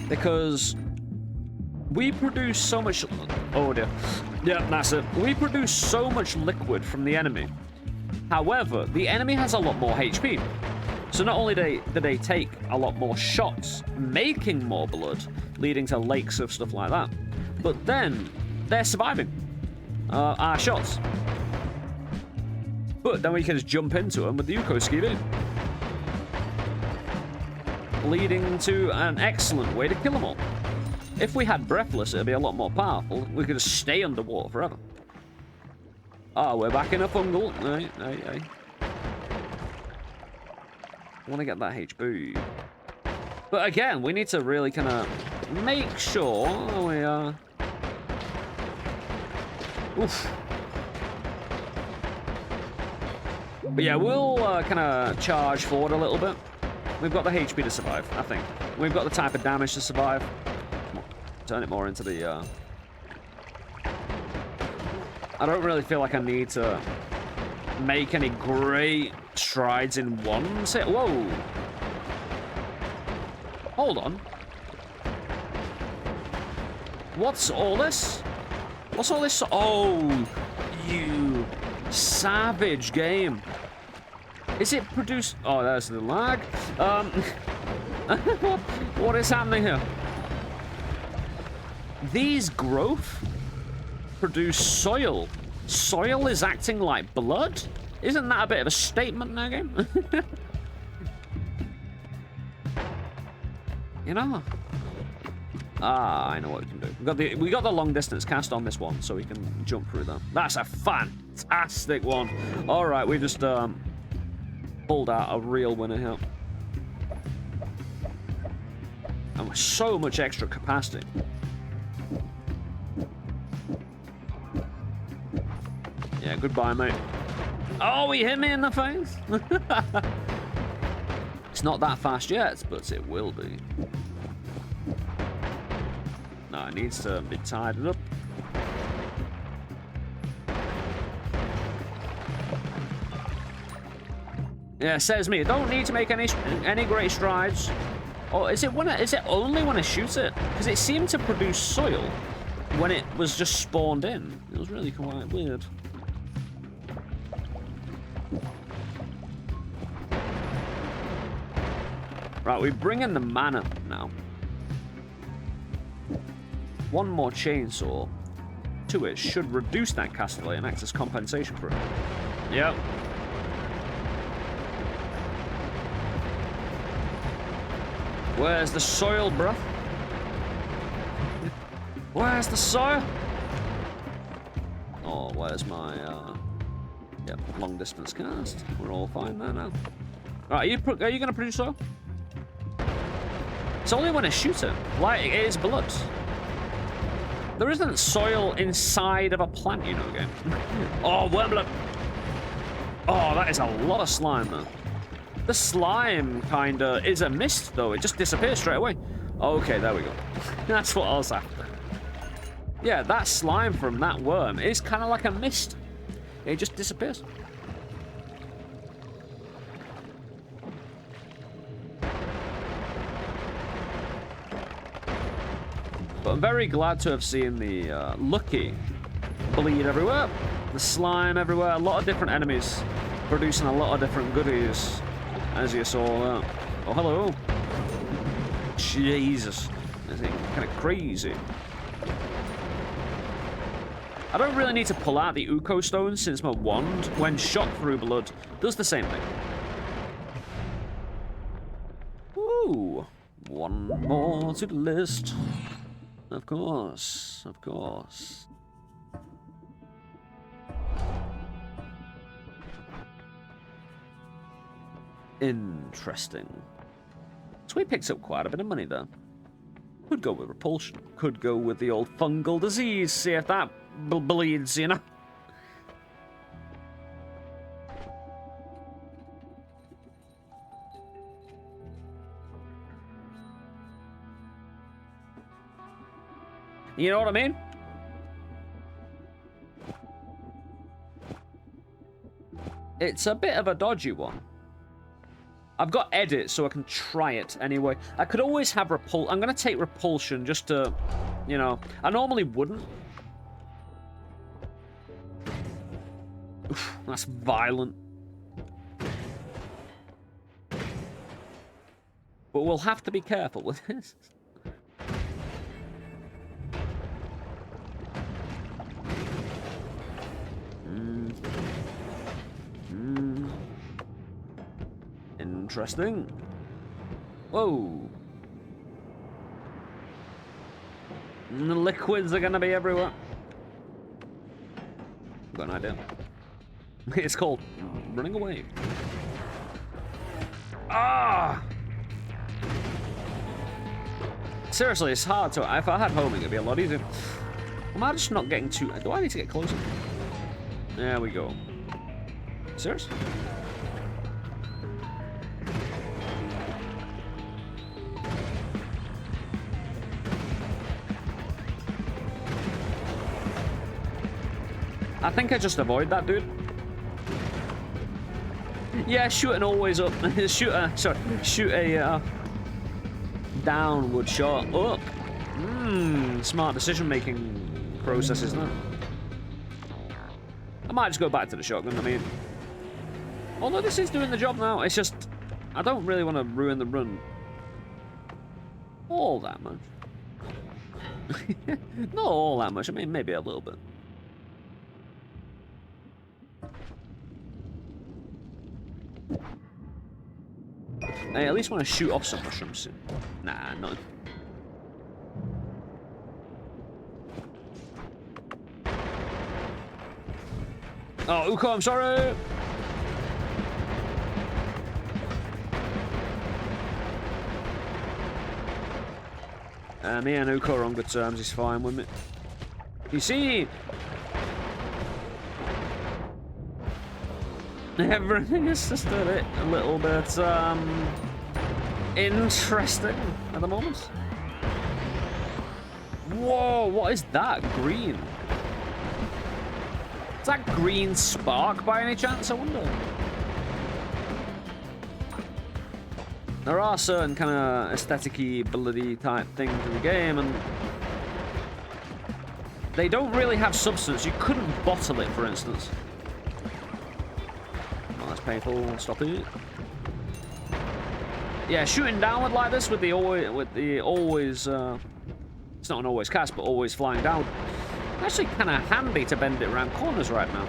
because we produce so much... Oh dear. Yeah, that's it. We produce so much liquid from the enemy. However, the enemy has a lot more HP. So not only do they take a lot more shots, making more blood, leading to lakes of stuff like that, but then they're surviving our shots. But then we can just jump into them with the Uko Ski, leading to an excellent way to kill them all. If we had Breathless, it'd be a lot more powerful. We could just stay underwater forever. Oh, we're back in a fungal. Aye. I want to get that HP. But again, we need to really kind of make sure we are... Oof. But yeah, we'll kind of charge forward a little bit. We've got the HP to survive, I think. We've got the type of damage to survive. Come on. turn it more into the... I don't really feel like I need to make any great strides in one sit. Whoa! Hold on. What's all this? What's all this? Oh, you savage game. Is it produced? Oh, there's the lag. What is happening here? These growth produce soil. Soil is acting like blood? Isn't that a bit of a statement in that game? You know? Ah, I know what we can do. We got the long distance cast on this one, so we can jump through them. That's a fantastic one. All right, we just pulled out a real winner here. And with so much extra capacity. Yeah, goodbye, mate. Oh, he hit me in the face. It's not that fast yet, but it will be. No, it needs to be tied up. Yeah, says me. Don't need to make any great strides. Or is it only when I shoot it? Because it seemed to produce soil when it was just spawned in. It was really quite weird. Right, we bring in the mana now. One more chainsaw to it should reduce that cast delay and act as compensation for it. Yep. Where's the soil, bruh? Where's the soil? Oh, where's my, yep, long distance cast. We're all fine there now. Right, are you gonna produce soil? It's only when I shoot it. Like, it is blood. There isn't soil inside of a plant, you know, game. Oh, worm blood. Oh, that is a lot of slime, though. The slime kinda is a mist, though. It just disappears straight away. Okay, there we go. That's what I was after. Yeah, that slime from that worm is kind of like a mist. It just disappears. But I'm very glad to have seen the Lucky bleed everywhere. The slime everywhere. A lot of different enemies producing a lot of different goodies. As you saw that. Oh, hello. Jesus. This thing kind of crazy. I don't really need to pull out the Uko stone since my wand, when shot through blood, does the same thing. Ooh. One more to the list. Of course. Of course. Interesting. So we picked up quite a bit of money there. Could go with repulsion. Could go with the old fungal disease. See if that bleeds, you know? You know what I mean? It's a bit of a dodgy one. I've got edit, so I can try it anyway. I could always have repulsion. I'm going to take repulsion just to, you know... I normally wouldn't. Oof, that's violent. But we'll have to be careful with this. Interesting. Whoa. And the liquids are gonna be everywhere. I've got an idea. It's called running away. Ah! Seriously, it's hard to... If I had homing, it'd be a lot easier. Am I just not getting too... Do I need to get closer? There we go. Serious? I think I just avoid that, dude. Yeah, shoot an always up. Shoot a downward shot up. Smart decision-making process, isn't it? I might just go back to the shotgun, I mean. Although this is doing the job now, it's just... I don't really want to ruin the run all that much. Not all that much, I mean, maybe a little bit. I at least want to shoot off some mushrooms soon. Nah, none. Oh, Uko, I'm sorry! Me and Uko are on good terms, he's fine with me. You see... Everything is just a little bit, interesting at the moment. Whoa, what is that? Green. Is that green spark by any chance, I wonder? There are certain kind of aesthetic-y, ability type things in the game, and they don't really have substance. You couldn't bottle it, for instance. Oh, that's painful. Stop it. Yeah, shooting downward like this with the always, it's not an always cast, but always flying down. Actually, kind of handy to bend it around corners right now.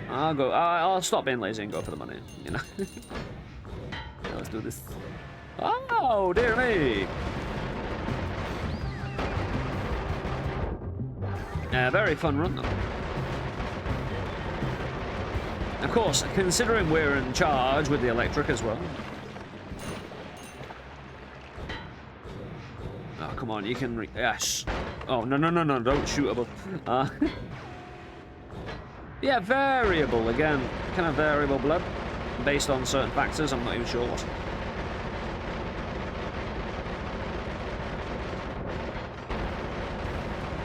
I'll stop being lazy and go for the money. You know. Yeah, let's do this. Oh, dear me. Yeah, very fun run, though. Of course, considering we're in charge with the electric as well. Oh, come on, you can... Yes. Oh, no, don't shoot above. Yeah, variable, again. Kind of variable blood. Based on certain factors, I'm not even sure what.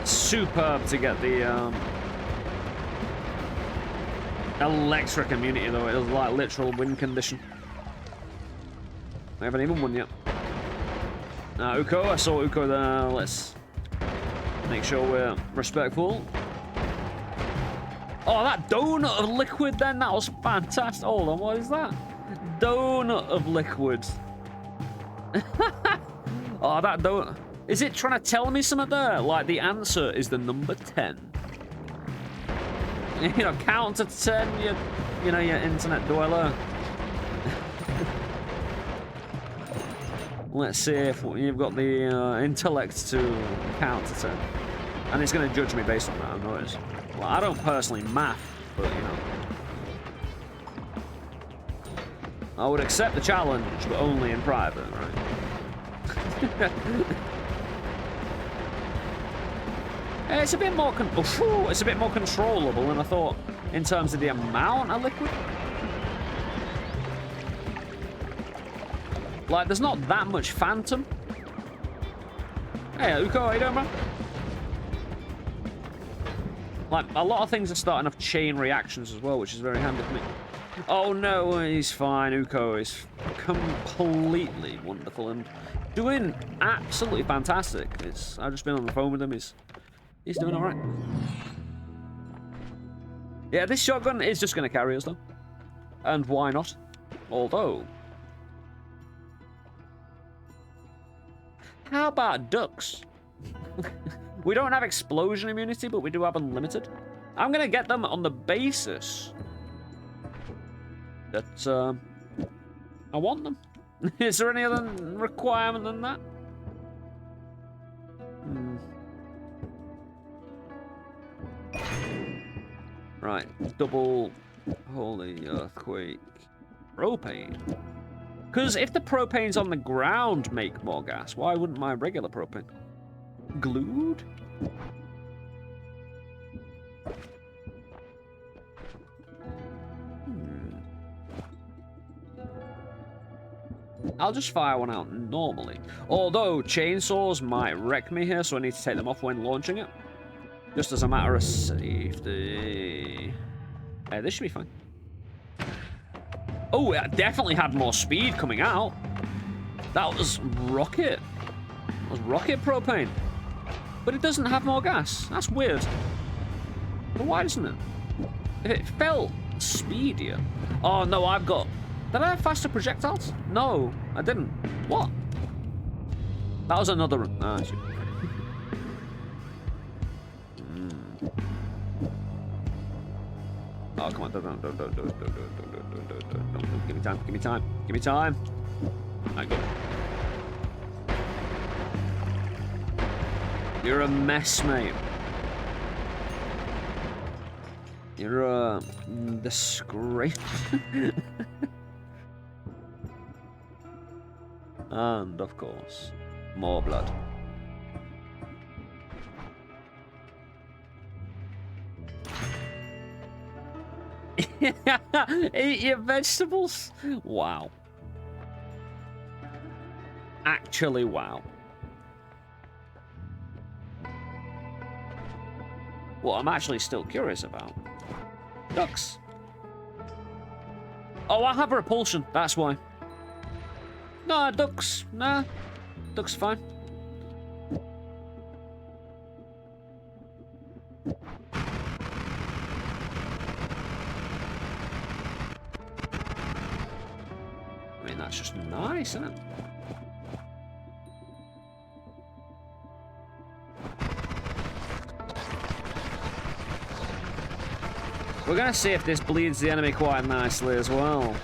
Superb to get the electric immunity, though. It was like literal win condition. We haven't even won yet. Uko, I saw Uko there. Let's make sure we're respectful. Oh, that donut of liquid then, that was fantastic. Hold on, what is that? Donut of liquid. Oh, that donut. Is it trying to tell me something there? Like, the answer is the number 10. You know, count to 10, you know, your internet dweller. Let's see if you've got the intellect to count to 10. And it's going to judge me based on that, I've noticed. Well, I don't personally math, but, you know. I would accept the challenge, but only in private, right? It's a bit more it's a bit more controllable than I thought in terms of the amount of liquid. Like, there's not that much phantom. Hey, Uko, how you doing, man? Like, a lot of things are starting off chain reactions as well, which is very handy for me. Oh no, he's fine. Uko is completely wonderful and doing absolutely fantastic. I've just been on the phone with him. He's doing all right. Yeah, this shotgun is just going to carry us, though. And why not? Although... How about ducks? We don't have explosion immunity, but we do have unlimited. I'm going to get them on the basis that I want them. Is there any other requirement than that? Right, double holy earthquake propane. Because if the propane's on the ground make more gas, why wouldn't my regular propane? Glued? I'll just fire one out normally. Although chainsaws might wreck me here, so I need to take them off when launching it. Just as a matter of safety. This should be fine. Oh, it definitely had more speed coming out. That was rocket. That was rocket propane. But it doesn't have more gas. That's weird. But why doesn't it? If it felt speedier. Oh, no, I've got... Did I have faster projectiles? No, I didn't. What? That was another... Ah, shit. Oh, come on. Don't. Give me time. Give me time. Give me time. I go. You're a mess, mate. You're a disgrace. And, of course, more blood. Eat your vegetables? Wow. Actually, wow. What I'm actually still curious about. Ducks. Oh, I have repulsion, that's why. No, ducks. Nah. Ducks fine. I mean, that's just nice, isn't it? We're gonna see if this bleeds the enemy quite nicely as well.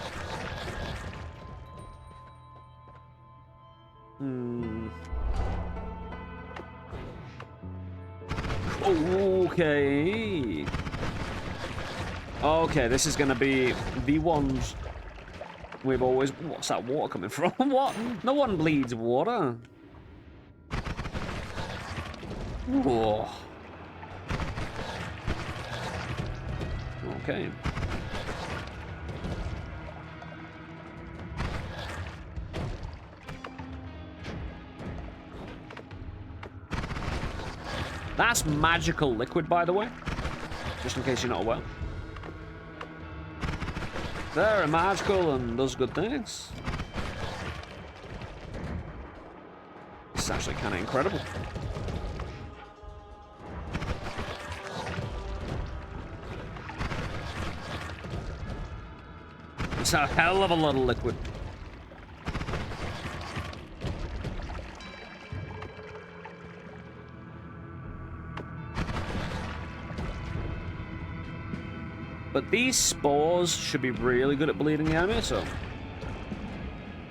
Okay. Okay, this is gonna be the ones we've always... What's that water coming from? What? No one bleeds water. Whoa. Okay. That's magical liquid, by the way. Just in case you're not aware. They're magical and does good things. This is actually kind of incredible. It's a hell of a lot of liquid. But these spores should be really good at bleeding the enemy, so...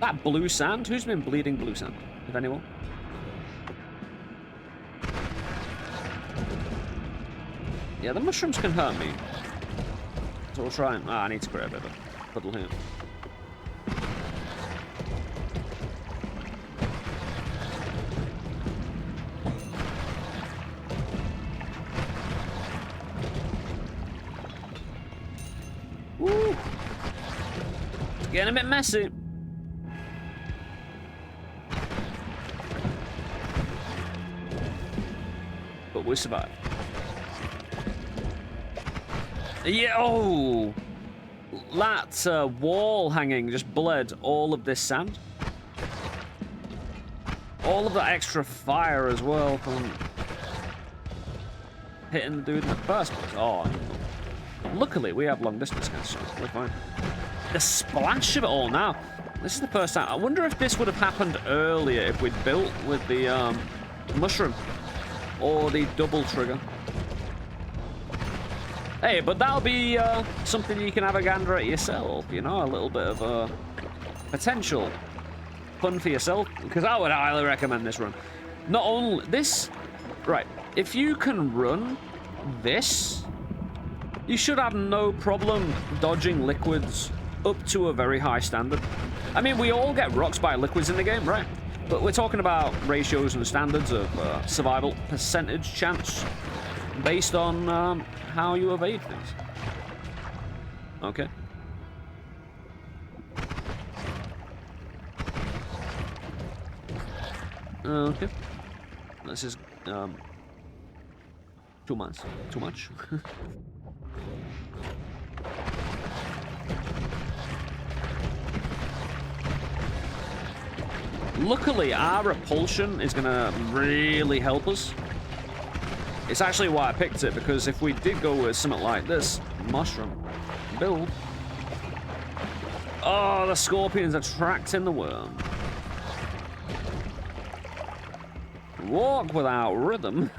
That blue sand? Who's been bleeding blue sand? If anyone? Yeah, the mushrooms can hurt me. So we'll try and... I need to create a bit of a puddle here. Woo! It's getting a bit messy. But we survived. Yeah, oh! That wall hanging just bled all of this sand. All of that extra fire as well from hitting the dude in the first place. Oh, luckily we have long distance guns, so we're fine. The splash of it all now. This is the first time. I wonder if this would have happened earlier if we'd built with the mushroom or the double trigger. Hey, but that'll be something you can have a gander at yourself, you know, a little bit of potential fun for yourself, because I would highly recommend this run. Not only this, right, if you can run this, you should have no problem dodging liquids up to a very high standard. I mean, we all get rocked by liquids in the game, right? But we're talking about ratios and standards of survival percentage chance based on how you evade things. Okay. Okay. This is 2 months. Too much. Luckily, our repulsion is going to really help us. It's actually why I picked it, because if we did go with something like this mushroom build... Oh, the scorpion's attracting the worm. Walk without rhythm.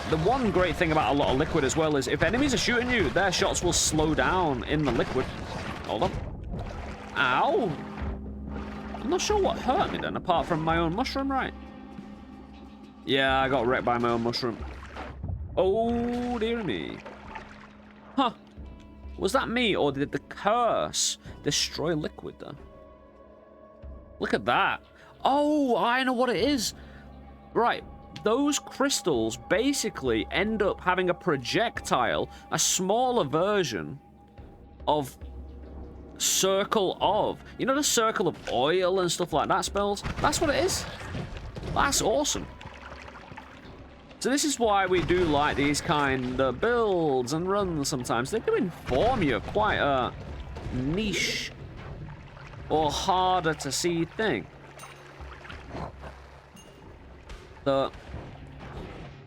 The one great thing about a lot of liquid as well is if enemies are shooting you, their shots will slow down in the liquid. Hold on. Ow! I'm not sure what hurt me then, apart from my own mushroom, right? Yeah, I got wrecked by my own mushroom. Oh, dear me. Huh. Was that me, or did the curse destroy liquid then? Look at that. Oh, I know what it is. Right. Those crystals basically end up having a projectile, a smaller version of Circle of. You know the Circle of Oil and stuff like that spells? That's what it is. That's awesome. So this is why we do like these kind of builds and runs sometimes. They do inform you of quite a niche or harder to see thing. That,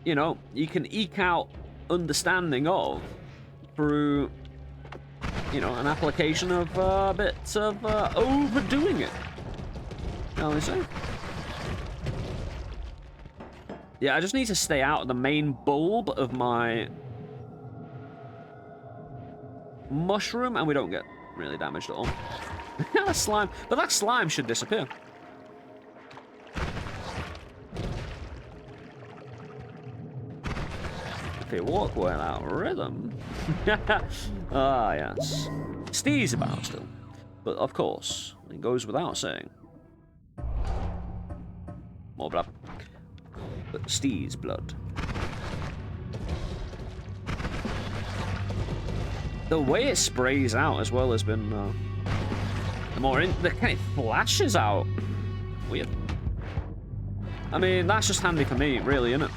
you know, you can eke out understanding of through, you know, an application of bits of overdoing it. Shall we say? Yeah, I just need to stay out of the main bulb of my mushroom, and we don't get really damaged at all. That slime, but that slime should disappear. If you walk without rhythm. Ah, yes. Steve's about still. But of course, it goes without saying. More blood. But Steve's blood. The way it sprays out as well has been the kind of flashes out. Weird. I mean, that's just handy for me, really, isn't it?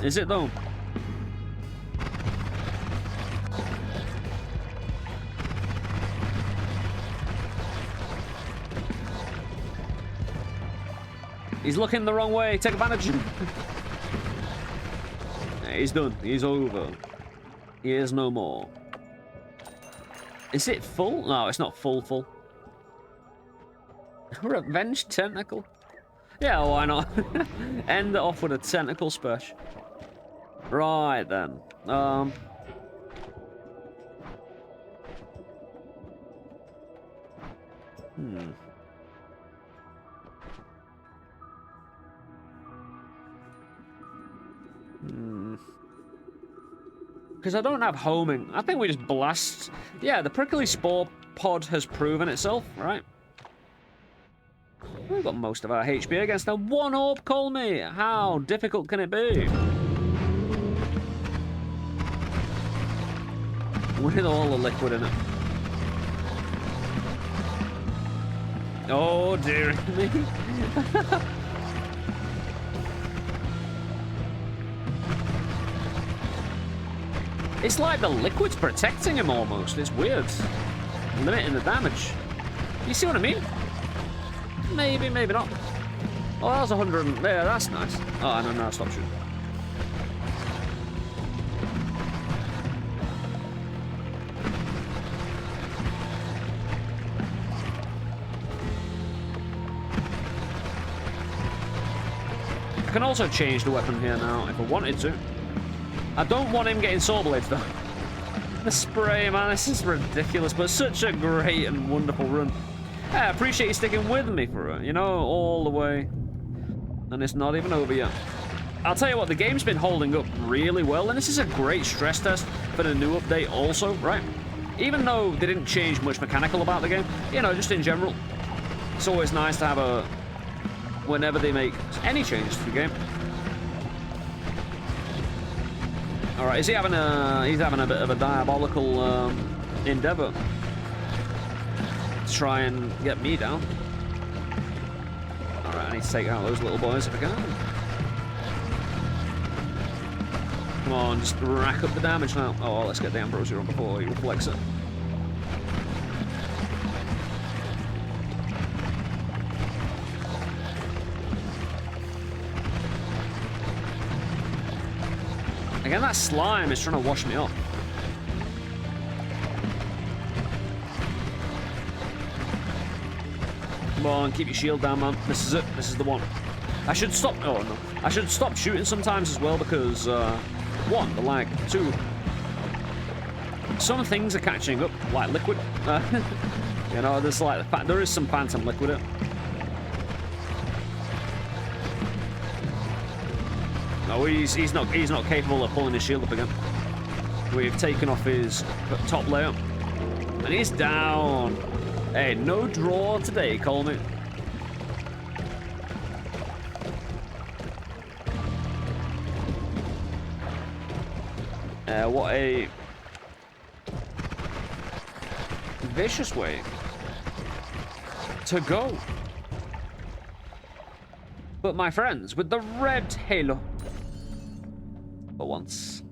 Is it though? He's looking the wrong way. Take advantage. He's done. He's over. He is no more. Is it full? No, it's not full. Revenge tentacle. Yeah, why not? End it off with a tentacle splash. Right then. Because I don't have homing. I think we just blast. Yeah, the prickly spore pod has proven itself, right? We've got most of our HP against a one orb, call me. How difficult can it be? With all the liquid in it. Oh dear me. It's like the liquid's protecting him almost. It's weird. Limiting the damage. You see what I mean? Maybe, maybe not. Oh, that was 100. Yeah, that's nice. Oh, no, stop shooting. I can also change the weapon here now if I wanted to. I don't want him getting saw blades though. The spray, man, this is ridiculous, but such a great and wonderful run. I appreciate you sticking with me for it, you know, all the way. And it's not even over yet. I'll tell you what, the game's been holding up really well, and this is a great stress test for the new update also, right? Even though they didn't change much mechanical about the game, you know, just in general. It's always nice to have a... whenever they make any changes to the game. Alright, is he having a... he's having a bit of a diabolical endeavor. to try and get me down. Alright, I need to take out those little boys if I can. Come on, just rack up the damage now. Oh, let's get the Ambrosia on before he reflects it. Again, that slime is trying to wash me off. Come on, keep your shield down, man. This is it. This is the one. I should stop. Oh, no. I should stop shooting sometimes as well because, one, the lag. Two, some things are catching up, like liquid. You know, there's like, there is some phantom liquid in it. No, he's not capable of pulling his shield up again. We've taken off his top layer. And he's down. Hey, no draw today, call me. What a vicious way to go. But my friends, with the red halo, for once,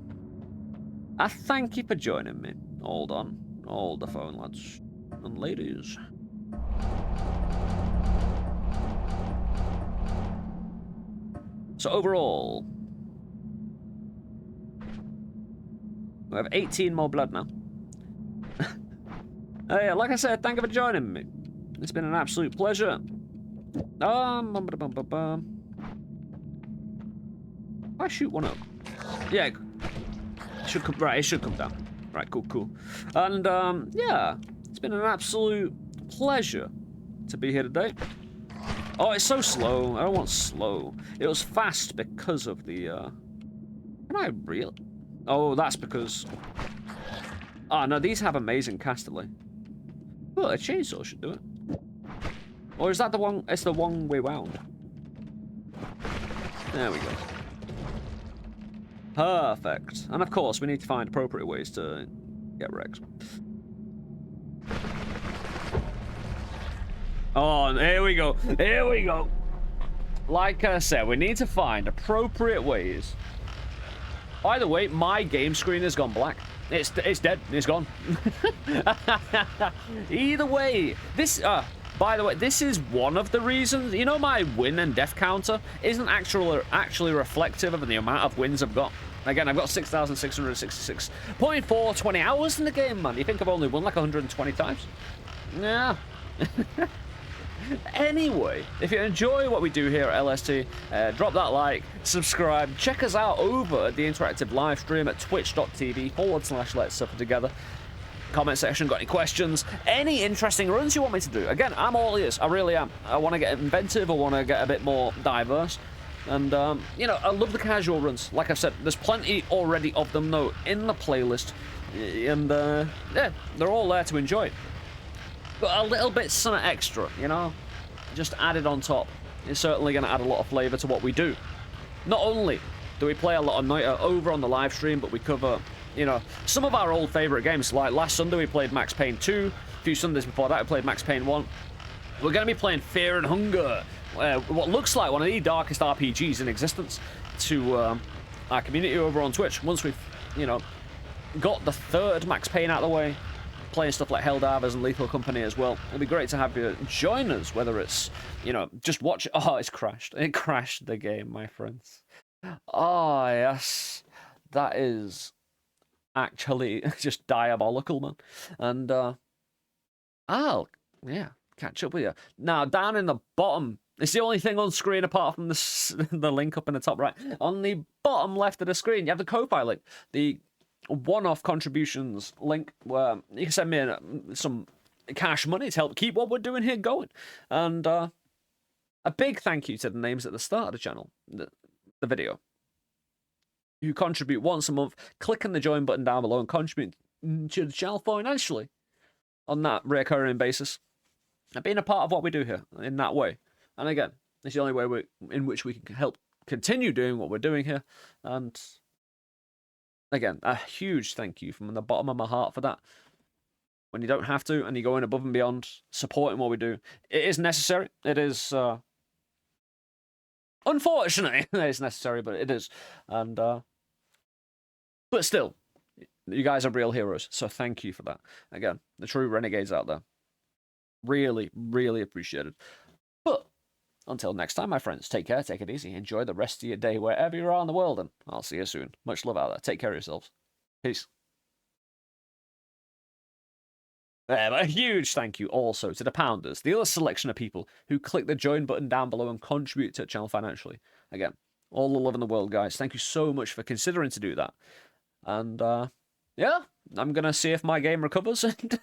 I thank you for joining me. Hold on. Hold the phone, lads and ladies. So overall, we have 18 more blood now. Hey, like I said, thank you for joining me. It's been an absolute pleasure. I shoot one up. Yeah, it should come. Right, it should come down. Right, cool. And yeah, it's been an absolute pleasure to be here today. Oh, it's so slow. I don't want slow. It was fast because of the. Can I reel? Oh, that's because. Oh no, these have amazing casterly. Oh, a chainsaw should do it. Or is that the one? It's the one way round. There we go. Perfect. And of course, we need to find appropriate ways to get wrecked. Oh, here we go. Here we go. Like I said, we need to find appropriate ways. By the way, my game screen has gone black. It's dead. It's gone. Either way, this... by the way, this is one of the reasons, you know, my win and death counter isn't actually reflective of the amount of wins I've got. Again, I've got 6,666.4 20 hours in the game, man. You think I've only won like 120 times? Yeah. Anyway, if you enjoy what we do here at LST, drop that like, subscribe, check us out over at the interactive live stream at twitch.tv/Let's Suffer Together. Comment section, got any questions, any interesting runs you want me to do? Again, I'm all ears. I really am. I want to get inventive. I want to get a bit more diverse. And, you know, I love the casual runs. Like I said, there's plenty already of them, though, in the playlist. And, yeah, they're all there to enjoy. But a little bit something extra, you know? Just added on top. It's certainly going to add a lot of flavour to what we do. Not only do we play a lot of Noita over on the live stream, but we cover... you know, some of our old favourite games, like last Sunday we played Max Payne 2, a few Sundays before that we played Max Payne 1. We're going to be playing Fear and Hunger, what looks like one of the darkest RPGs in existence, to our community over on Twitch. Once we've, you know, got the third Max Payne out of the way, playing stuff like Helldivers and Lethal Company as well. It'd be great to have you join us, whether it's, you know, just watch... Oh, it's crashed. It crashed the game, my friends. Oh, yes. That is... actually just diabolical, man. And I'll catch up with you now. Down in the bottom, it's the only thing on screen apart from the link up in the top right. On the bottom left of the screen, you have the Ko-Fi link, the one-off contributions link, where you can send me some cash money to help keep what we're doing here going. And a big thank you to the names at the start of the channel, the video. You contribute once a month, clicking the join button down below and contribute to the channel financially on that recurring basis. And being a part of what we do here in that way. And again, it's the only way in which we can help continue doing what we're doing here. And again, a huge thank you from the bottom of my heart for that. when you don't have to, and you're going above and beyond, supporting what we do. It is necessary. It is, unfortunately, it's necessary, but it is. And, but still, you guys are real heroes, so thank you for that. Again, the true renegades out there. Really, really appreciated. But until next time, my friends, take care, take it easy, enjoy the rest of your day wherever you are in the world, and I'll see you soon. Much love out there. Take care of yourselves. Peace. A huge thank you also to the Pounders, the other selection of people who click the join button down below and contribute to the channel financially. Again, all the love in the world, guys. Thank you so much for considering to do that. And, yeah, I'm going to see if my game recovers and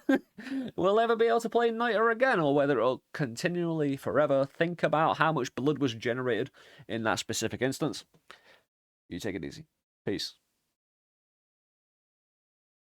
we'll ever be able to play Noita again, or whether it'll continually, forever, think about how much blood was generated in that specific instance. You take it easy. Peace.